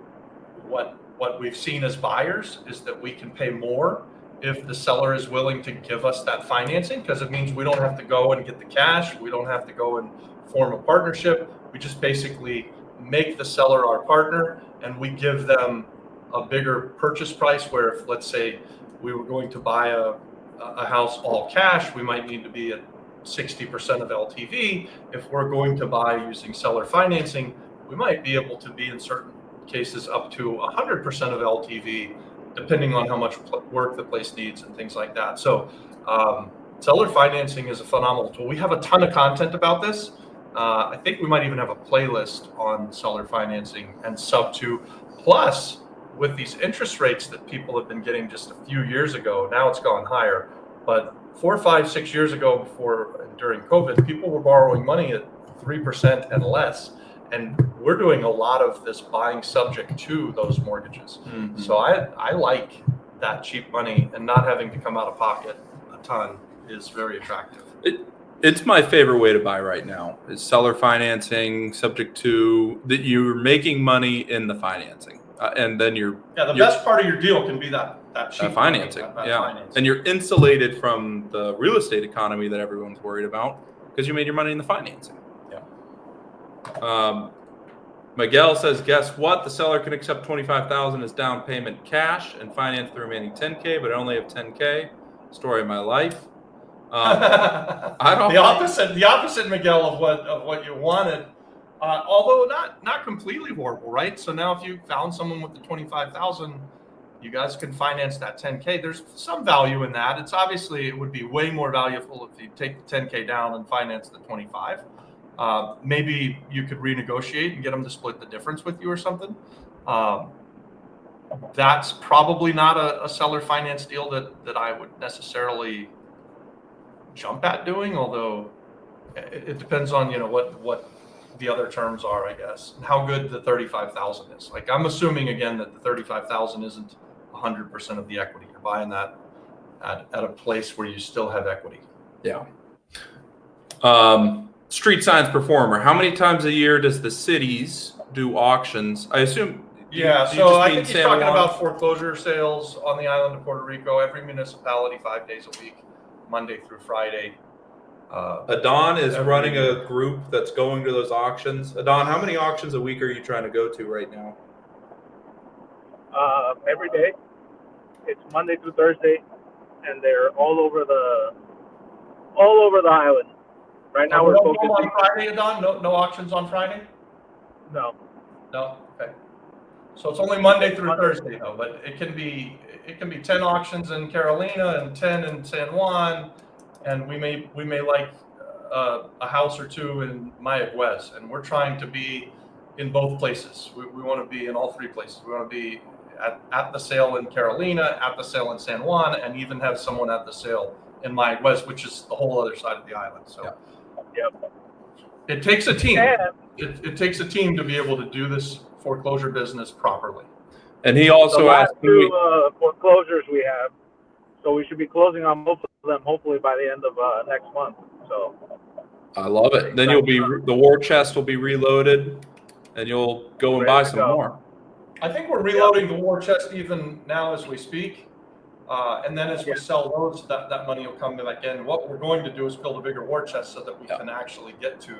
what we've seen as buyers is that we can pay more if the seller is willing to give us that financing, because it means we don't have to go and get the cash. We don't have to go and form a partnership. We just basically make the seller our partner, and we give them a bigger purchase price, where if, let's say, we were going to buy a house all cash, we might need to be at 60% of LTV. If we're going to buy using seller financing, we might be able to be in certain cases up to 100% of LTV, depending on how much work the place needs and things like that. So seller financing is a phenomenal tool. We have a ton of content about this. I think we might even have a playlist on seller financing and sub-2. Plus, with these interest rates that people have been getting just a few years ago, now it's gone higher. But 4, 5, 6 years ago, during COVID, people were borrowing money at 3% and less. And we're doing a lot of this buying subject to those mortgages. Mm-hmm. So I like that cheap money, and not having to come out of pocket a ton is very attractive. It's my favorite way to buy right now is seller financing, subject to that you're making money in the financing. And then the best part of your deal can be that cheap financing. Financing. And you're insulated from the real estate economy that everyone's worried about because you made your money in the financing. Miguel says, guess what? The seller can accept $25,000 as down payment cash and finance the remaining $10K, but I only have $10K. Story of my life. I don't. The opposite, Miguel, of what you wanted. Although not completely horrible, right? So now if you found someone with the 25,000, you guys can finance that 10K. There's some value in that. It's obviously, it would be way more valuable if you take the 10K down and finance the 25. Maybe you could renegotiate and get them to split the difference with you or something. That's probably not a seller finance deal that I would necessarily jump at doing, although it depends on, what the other terms are, I guess, and how good the 35,000 is. Like, I'm assuming again that the 35,000 isn't 100% of the equity. You're buying that at a place where you still have equity. Yeah. Street signs performer. How many times a year does the cities do auctions? I assume. Yeah, so I think he's talking about foreclosure sales on the island of Puerto Rico. Every municipality, 5 days a week, Monday through Friday. Adon is running a group that's going to those auctions. Adon, how many auctions a week are you trying to go to right now? Every day. It's Monday through Thursday, and they're all over the island. Right now we're focusing on Friday, Adon. No auctions on Friday. No. Okay. So it's only Monday through Thursday though, but it can be 10 auctions in Carolina and 10 in San Juan, and we may like a house or two in Mayaguez, and we're trying to be in both places. We want to be in all three places. We want to be at the sale in Carolina, at the sale in San Juan, and even have someone at the sale in Mayaguez, which is the whole other side of the island. So Yep. It takes a team. And It takes a team to be able to do this foreclosure business properly. And he also asked two foreclosures we have, so we should be closing on most of them hopefully by the end of next month. So I love it. Then the war chest will be reloaded, and you'll go and buy some more. I think we're reloading the war chest even now as we speak. And then as we sell those, that money will come back in. What we're going to do is build a bigger war chest so that we can actually get to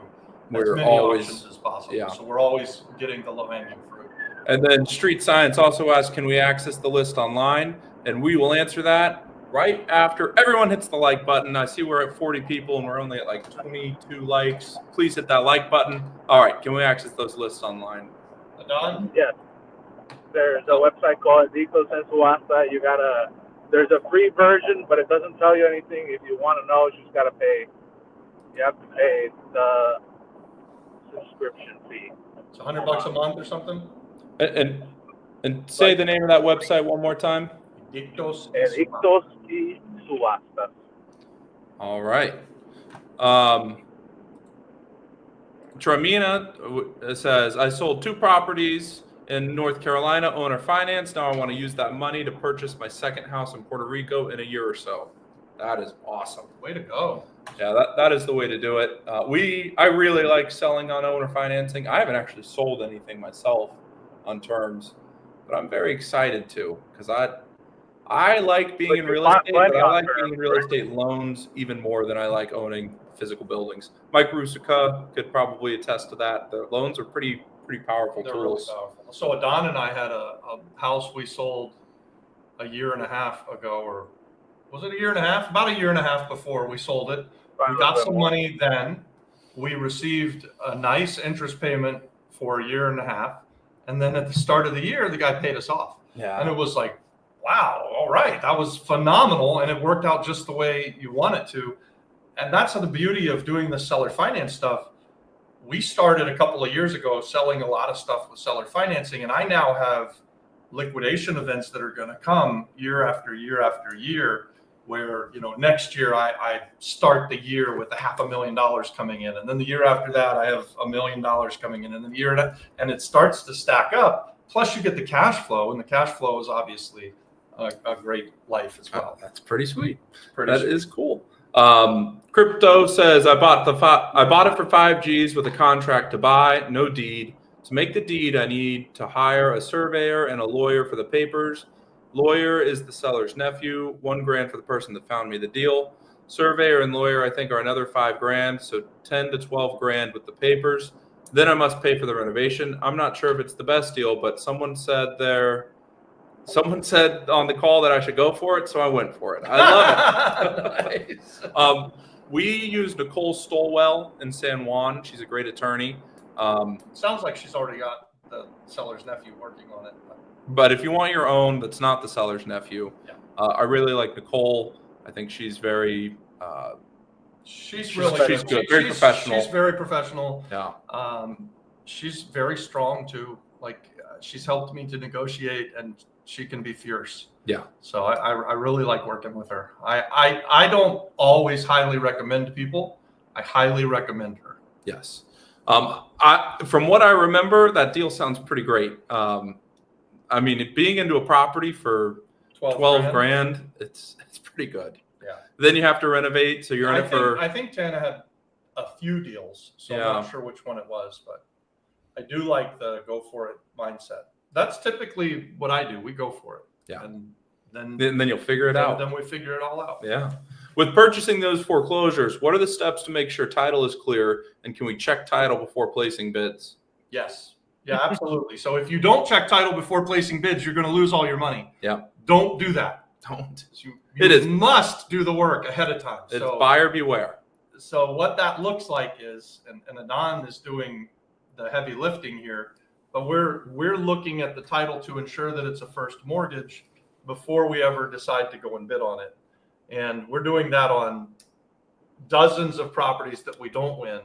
as many auctions as possible. Yeah. So we're always getting the low-hanging fruit. And then Street Science also asked, can we access the list online? And we will answer that right after everyone hits the like button. I see we're at 40 people and we're only at like 22 likes. Please hit that like button. All right, can we access those lists online? Don? Yes. There's a website called Edictos en Subasta. There's a free version, but it doesn't tell you anything. If you want to know, you just gotta pay. You have to pay the subscription fee. It's $100 a month or something. And say the name of that website one more time. Edictos y Subasta. All right. Tramina says, I sold 2 properties in North Carolina, owner finance. Now I want to use that money to purchase my second house in Puerto Rico in a year or so. That is awesome. Way to go. Yeah, that is the way to do it. I really like selling on owner financing. I haven't actually sold anything myself on terms, but I'm very excited to, because I like being in real estate, but I like being in real estate loans even more than I like owning physical buildings. Mike Rusica could probably attest to that. The loans are pretty powerful They're tools. really powerful. So Adon and I had a house we sold a year and a half ago, or was it a year and a half? About a year and a half before we sold it. We got some money then. We received a nice interest payment for a year and a half. And then at the start of the year, the guy paid us off. Yeah. And it was like, wow, all right, that was phenomenal. And it worked out just the way you want it to. And that's the beauty of doing the seller finance stuff. We started a couple of years ago selling a lot of stuff with seller financing. And I now have liquidation events that are going to come year after year after year, where, next year I start the year with $500,000 coming in. And then the year after that, I have $1 million coming in. And then the year, and it starts to stack up. Plus you get the cash flow, and the cash flow is obviously a great life as well. That's pretty sweet. That is cool. Crypto says, I bought it for 5 G's with a contract to buy, no deed. To make the deed, I need to hire a surveyor and a lawyer for the papers. Lawyer is the seller's nephew. $1,000 for the person that found me the deal. Surveyor and lawyer, I think, are another $5,000, so 10 to 12 grand with the papers. Then I must pay for the renovation. I'm not sure if it's the best deal, but someone said on the call that I should go for it, so I went for it. I love it. Nice. We use Nicole Stolwell in San Juan. She's a great attorney. Sounds like she's already got the seller's nephew working on it. But if you want your own, that's not the seller's nephew. Yeah. I really like Nicole. I think she's very. She's really she's good. She's Very professional. She's very professional. Yeah. She's very strong too. Like she's helped me to negotiate, and she can be fierce. Yeah. So I really like working with her. I don't always highly recommend people. I highly recommend her. Yes. From what I remember, that deal sounds pretty great. I mean, being into a property for 12 grand, it's pretty good. Yeah. Then you have to renovate, so you're in it for. I think Tana had a few deals, so Yeah. I'm not sure which one it was, but I do like the go for it mindset. That's typically what I do. We go for it. Yeah. And then Then you'll figure it out. Then we figure it all out. Yeah. With purchasing those foreclosures, what are the steps to make sure title is clear, and can we check title before placing bids? Yes. Yeah, absolutely. So if you don't check title before placing bids, you're going to lose all your money. Yeah. Don't do that. Don't. You must do the work ahead of time. It's buyer beware. So what that looks like is, and Adnan is doing the heavy lifting here, but we're looking at the title to ensure that it's a first mortgage before we ever decide to go and bid on it. And we're doing that on dozens of properties that we don't win.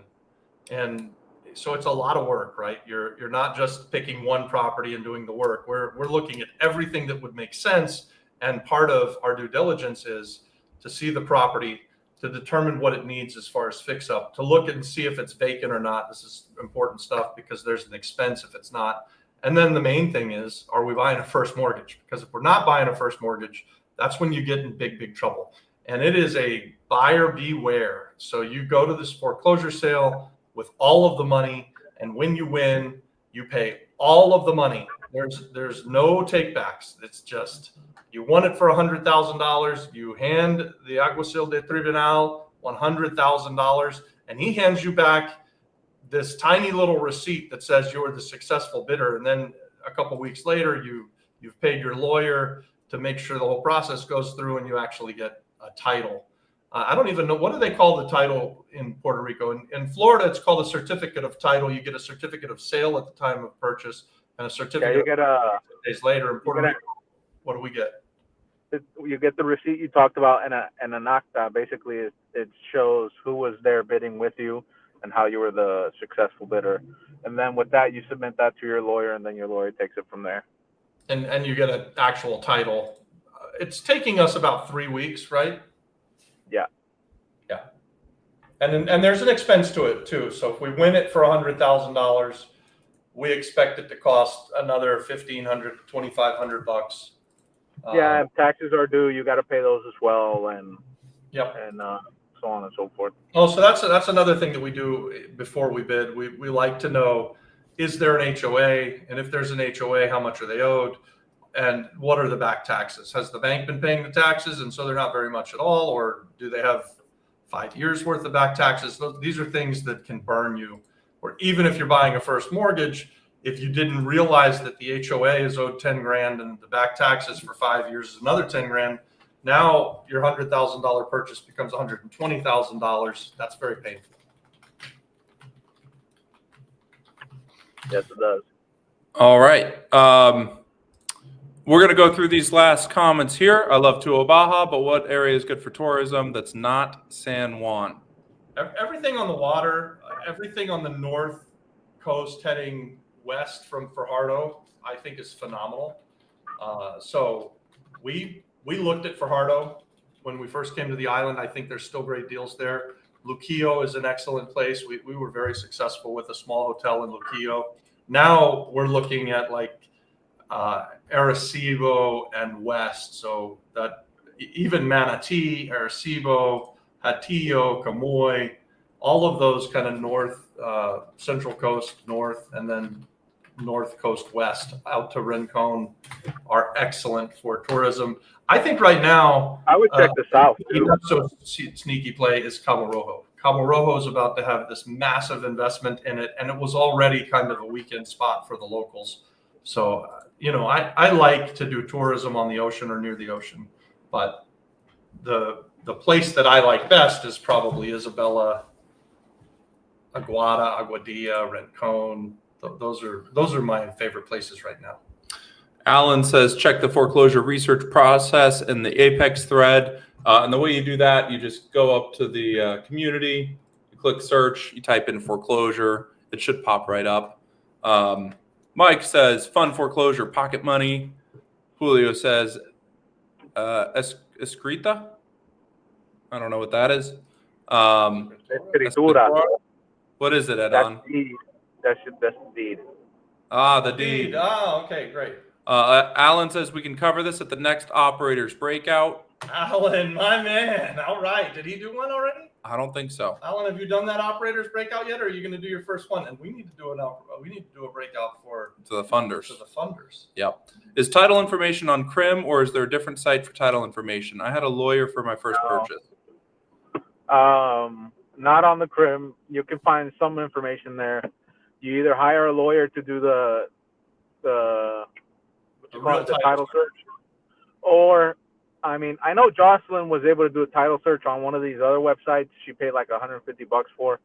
And so it's a lot of work, right? You're not just picking one property and doing the work. We're looking at everything that would make sense. And part of our due diligence is to see the property, to determine what it needs as far as fix up, to look and see if it's vacant or not. This is important stuff because there's an expense if it's not. And then the main thing is, are we buying a first mortgage? Because if we're not buying a first mortgage, that's when you get in big trouble. And it is a buyer beware. So you go to this foreclosure sale with all of the money, and when you win, you pay all of the money. There's no takebacks. It's just, you won it for $100,000. You hand the alguacil de tribunal $100,000, and he hands you back this tiny little receipt that says you're the successful bidder. And then a couple weeks later, you've paid your lawyer to make sure the whole process goes through, and you actually get a title. I don't even know, what do they call the title in Puerto Rico? In Florida, it's called a certificate of title. You get a certificate of sale at the time of purchase, and a certificate you get days later. In Puerto Rico, what do we get? You get the receipt you talked about, and an acta. Basically, it shows who was there bidding with you and how you were the successful bidder. And then with that, you submit that to your lawyer, and then your lawyer takes it from there. And you get an actual title. It's taking us about 3 weeks, right? Yeah. Yeah. And there's an expense to it too. So if we win it for $100,000, we expect it to cost another $1,500, $2,500. Yeah, if taxes are due, you got to pay those as well, and yep, and so on and so forth. Oh, so that's another thing that we do before we bid. We like to know, is there an HOA, and if there's an HOA, how much are they owed, and what are the back taxes? Has the bank been paying the taxes, and so they're not very much at all, or do they have 5 years worth of back taxes? These are things that can burn you. Or even if you're buying a first mortgage, if you didn't realize that the HOA is owed 10 grand and the back taxes for 5 years is another 10 grand, now your $100,000 purchase becomes $120,000. That's very painful. Yes, it does. All right. We're going to go through these last comments here. I love Tua Baja, but what area is good for tourism that's not San Juan? Everything on the water, everything on the north coast heading west from Fajardo, I think is phenomenal. So we looked at Fajardo when we first came to the island. I think there's still great deals there. Luquillo is an excellent place. We were very successful with a small hotel in Luquillo. Now we're looking at like Arecibo and west. So that even Manatee, Arecibo, Hatillo, Camoy, all of those kind of north, central coast north, and then north coast west out to Rincon are excellent for tourism. I think right now I would check the south too. So sneaky play is Cabo Rojo. Cabo Rojo is about to have this massive investment in it, and it was already kind of a weekend spot for the locals. So, I like to do tourism on the ocean or near the ocean, but the place that I like best is probably Isabella, Aguada, Aguadilla, Rincon. Those are my favorite places right now. Alan says, check the foreclosure research process in the Apex thread. And the way you do that, you just go up to the community, you click search, you type in foreclosure. It should pop right up. Mike says, fun foreclosure, pocket money. Julio says, escrita? I don't know what that is. Escritura. What is it, Adon? That's the deed. Ah, the deed. Oh, okay, great. Alan says we can cover this at the next operators breakout. Alan, my man. All right. Did he do one already? I don't think so. Alan, have you done that operators breakout yet, or are you going to do your first one? And we need to do a breakout To the funders. to the funders. Yep. Is title information on Crim, or is there a different site for title information? I had a lawyer for my first purchase. Not on the Crim. You can find some information there. You either hire a lawyer to do the title search, or I mean, I know Jocelyn was able to do a title search on one of these other websites. She paid like $150 for.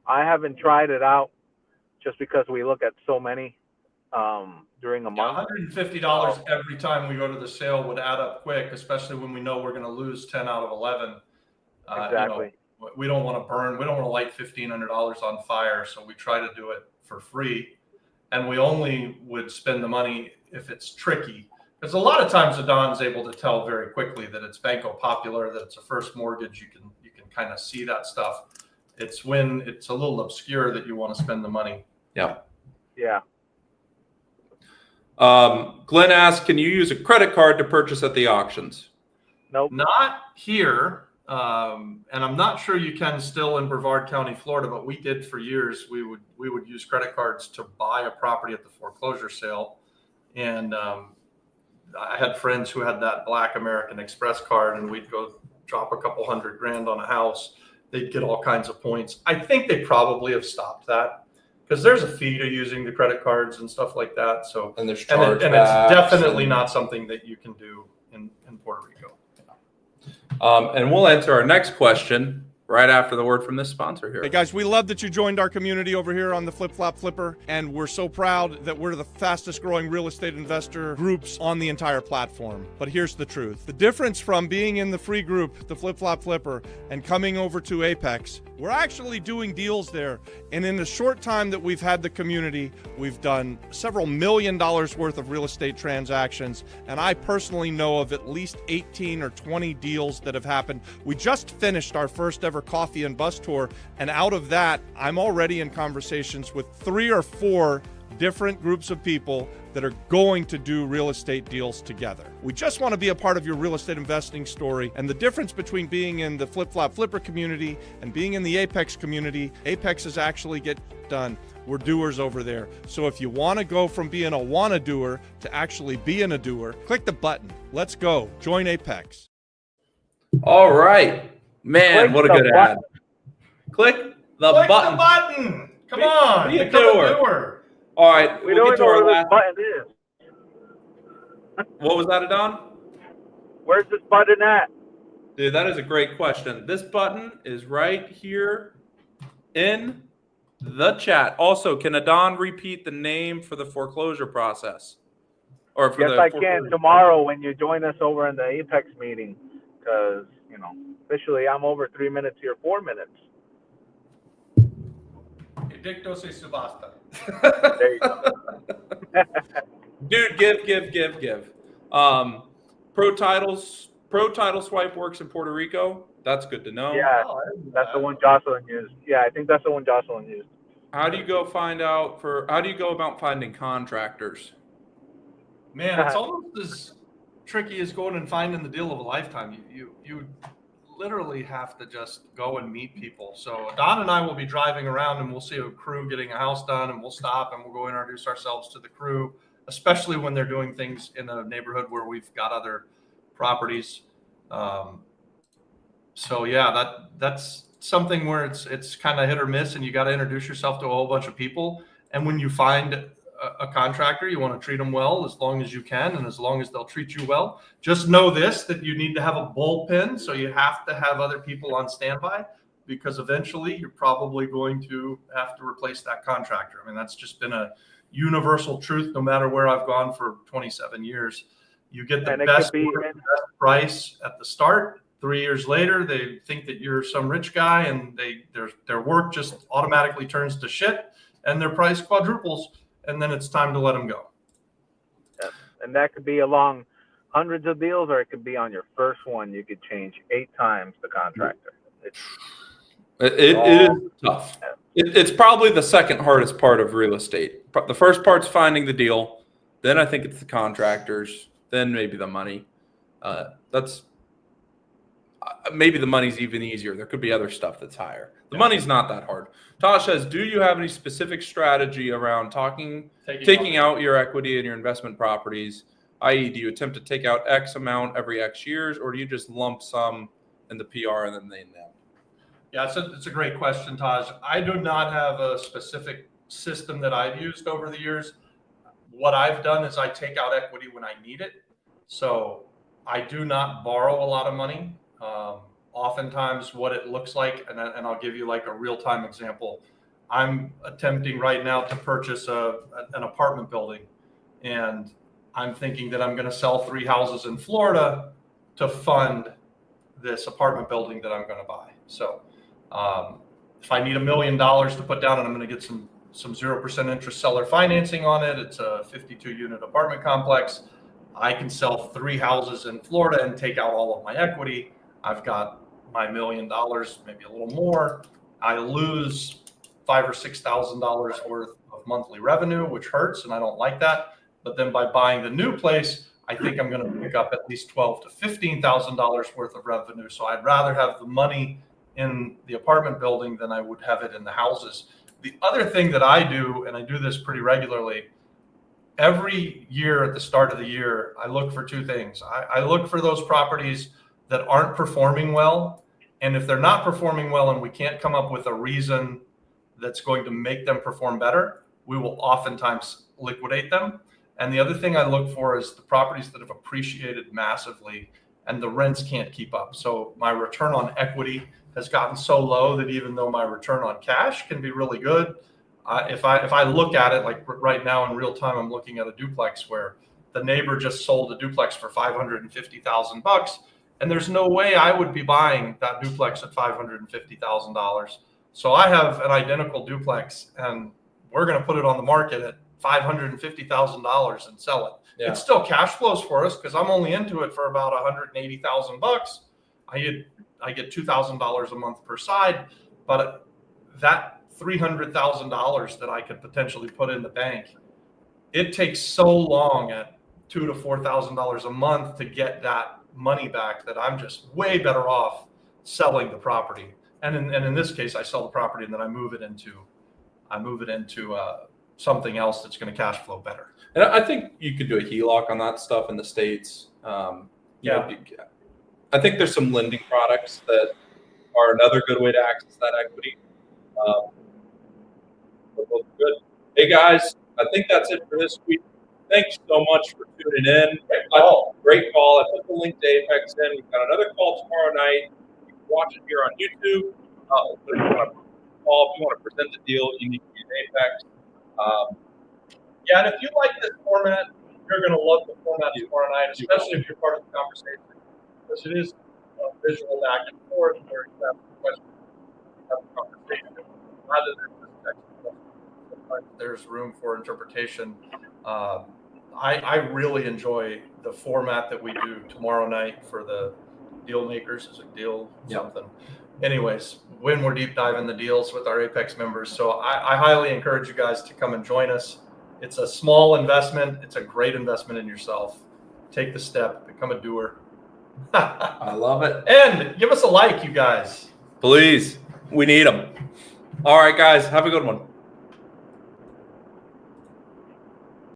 I haven't tried it out just because we look at so many during a month. $150 every time we go to the sale would add up quick, especially when we know we're going to lose 10 out of 11. Exactly. We don't want to burn. We don't want to light $1,500 on fire, so we try to do it for free. And we only would spend the money if it's tricky. Because a lot of times Adon's able to tell very quickly that it's Banco Popular, that it's a first mortgage. You can kind of see that stuff. It's when it's a little obscure that you want to spend the money. Yeah. Yeah. Glenn asked, can you use a credit card to purchase at the auctions? Nope. Not here. And I'm not sure you can still in Brevard County, Florida, but we did for years. We would use credit cards to buy a property at the foreclosure sale. And I had friends who had that Black American Express card, and we'd go drop a couple $100,000 on a house. They'd get all kinds of points. I think they probably have stopped that because there's a fee to using the credit cards and stuff like that. So And there's and chargebacks. it's definitely not something that you can do in Puerto Rico. And we'll answer our next question right after the word from this sponsor here. Hey guys, we love that you joined our community over here on the Flip Flop Flipper, and we're so proud that we're the fastest growing real estate investor groups on the entire platform. But here's the truth. The difference from being in the free group, the Flip Flop Flipper, and coming over to Apex, we're actually doing deals there. And in the short time that we've had the community, we've done several $1 million worth of real estate transactions. And I personally know of at least 18 or 20 deals that have happened. We just finished our first ever coffee and bus tour. And out of that, I'm already in conversations with 3 or 4 different groups of people that are going to do real estate deals together. We just want to be a part of your real estate investing story. And the difference between being in the Flip Flop Flipper community and being in the Apex community, Apex is actually get done. We're doers over there. So if you want to go from being a wanna doer to actually being a doer, click the button. Let's go. Join Apex. All right. Man, Click what a the good button. ad. Click the Click button. the button. Come on. Be a Become a doer. doer. All right. We we'll don't get know to our where last. this button is. What was that, Adon? Where's this button at? Dude, that is a great question. This button is right here in the chat. Also, can Adon repeat the name for the foreclosure process? Or for Yes, the I foreclosure? can tomorrow when you join us over in the Apex meeting, because officially I'm over 3 minutes here, 4 minutes. Edicto se subasta. There you go. Dude, give. Pro title swipe works in Puerto Rico. That's good to know. Yeah, Oh, I didn't know that's the that. one Jocelyn used. Yeah, I think that's the one Jocelyn used. How do you go about finding contractors? Man, it's almost as tricky as going and finding the deal of a lifetime. You literally have to just go and meet people. So Don and I will be driving around and we'll see a crew getting a house done, and we'll stop and we'll go introduce ourselves to the crew, especially when they're doing things in a neighborhood where we've got other properties. So yeah, that's something where it's kind of hit or miss, and you got to introduce yourself to a whole bunch of people. And when you find a contractor, you want to treat them well as long as you can, and as long as they'll treat you well. Just know this, that you need to have a bullpen, so you have to have other people on standby. because eventually you're probably going to have to replace that contractor. I mean, that's just been a universal truth no matter where I've gone for 27 years. You get the best price at the start. 3 years later, they think that you're some rich guy, and their work just automatically turns to shit, and their price quadruples, and then it's time to let them go. Yeah. And that could be along hundreds of deals, or it could be on your first one. You could change 8 times the contractor. It is tough. It's probably the second hardest part of real estate. The first part's finding the deal. Then I think it's the contractors. Then maybe the money. Maybe the money's even easier. There could be other stuff that's higher. The money's not that hard. Tosh says, do you have any specific strategy around taking out your equity in your investment properties? I.e., do you attempt to take out X amount every X years, or do you just lump sum in the PR and then they net? Yeah, it's a great question, Taj. I do not have a specific system that I've used over the years. What I've done is I take out equity when I need it. So I do not borrow a lot of money. Oftentimes what it looks like, and I'll give you like a real-time example. I'm attempting right now to purchase an apartment building, and I'm thinking that I'm going to sell 3 houses in Florida to fund this apartment building that I'm going to buy. So if I need $1 million to put down, and I'm going to get some 0% interest seller financing on it, it's a 52-unit apartment complex. I can sell 3 houses in Florida and take out all of my equity. I've got my $1 million, maybe a little more. I lose $5,000 or $6,000 worth of monthly revenue, which hurts, and I don't like that. But then by buying the new place, I think I'm going to pick up at least $12,000 to $15,000 worth of revenue. So I'd rather have the money in the apartment building than I would have it in the houses. The other thing that I do, and I do this pretty regularly, every year at the start of the year, I look for 2 things. I look for those properties that aren't performing well. And if they're not performing well and we can't come up with a reason that's going to make them perform better, we will oftentimes liquidate them. And the other thing I look for is the properties that have appreciated massively and the rents can't keep up. So my return on equity has gotten so low that even though my return on cash can be really good, if I look at it, like right now in real time, I'm looking at a duplex where the neighbor just sold a duplex for $550,000, and there's no way I would be buying that duplex at $550,000. So I have an identical duplex, and we're going to put it on the market at $550,000 and sell it. Yeah. It still cash flows for us because I'm only into it for about $180,000. I get $2,000 a month per side, but that $300,000 that I could potentially put in the bank, it takes so long at $2,000 to $4,000 a month to get that money back that I'm just way better off selling the property. And in this case, I sell the property and then I move it into something else that's going to cash flow better. And I think you could do a HELOC on that stuff in the States. I think there's some lending products that are another good way to access that equity. Good. Hey guys, I think that's it for this week. Thanks so much for tuning in. Great call. I put the link to Apex in. We've got another call tomorrow night. You can watch it here on YouTube. If you want to present the deal, you need to be in Apex. And if you like this format, you're going to love the format tomorrow night, especially if you're part of the conversation, because it is visual back and forth where you have questions, have a conversation, rather than just text. Sometimes there's room for interpretation. I really enjoy the format that we do tomorrow night for the deal makers. Is a deal something? Anyways, when we're deep diving the deals with our Apex members. So I highly encourage you guys to come and join us. It's a small investment. It's a great investment in yourself. Take the step, become a doer. I love it. And give us a like, you guys. Please. We need them. All right, guys. Have a good one.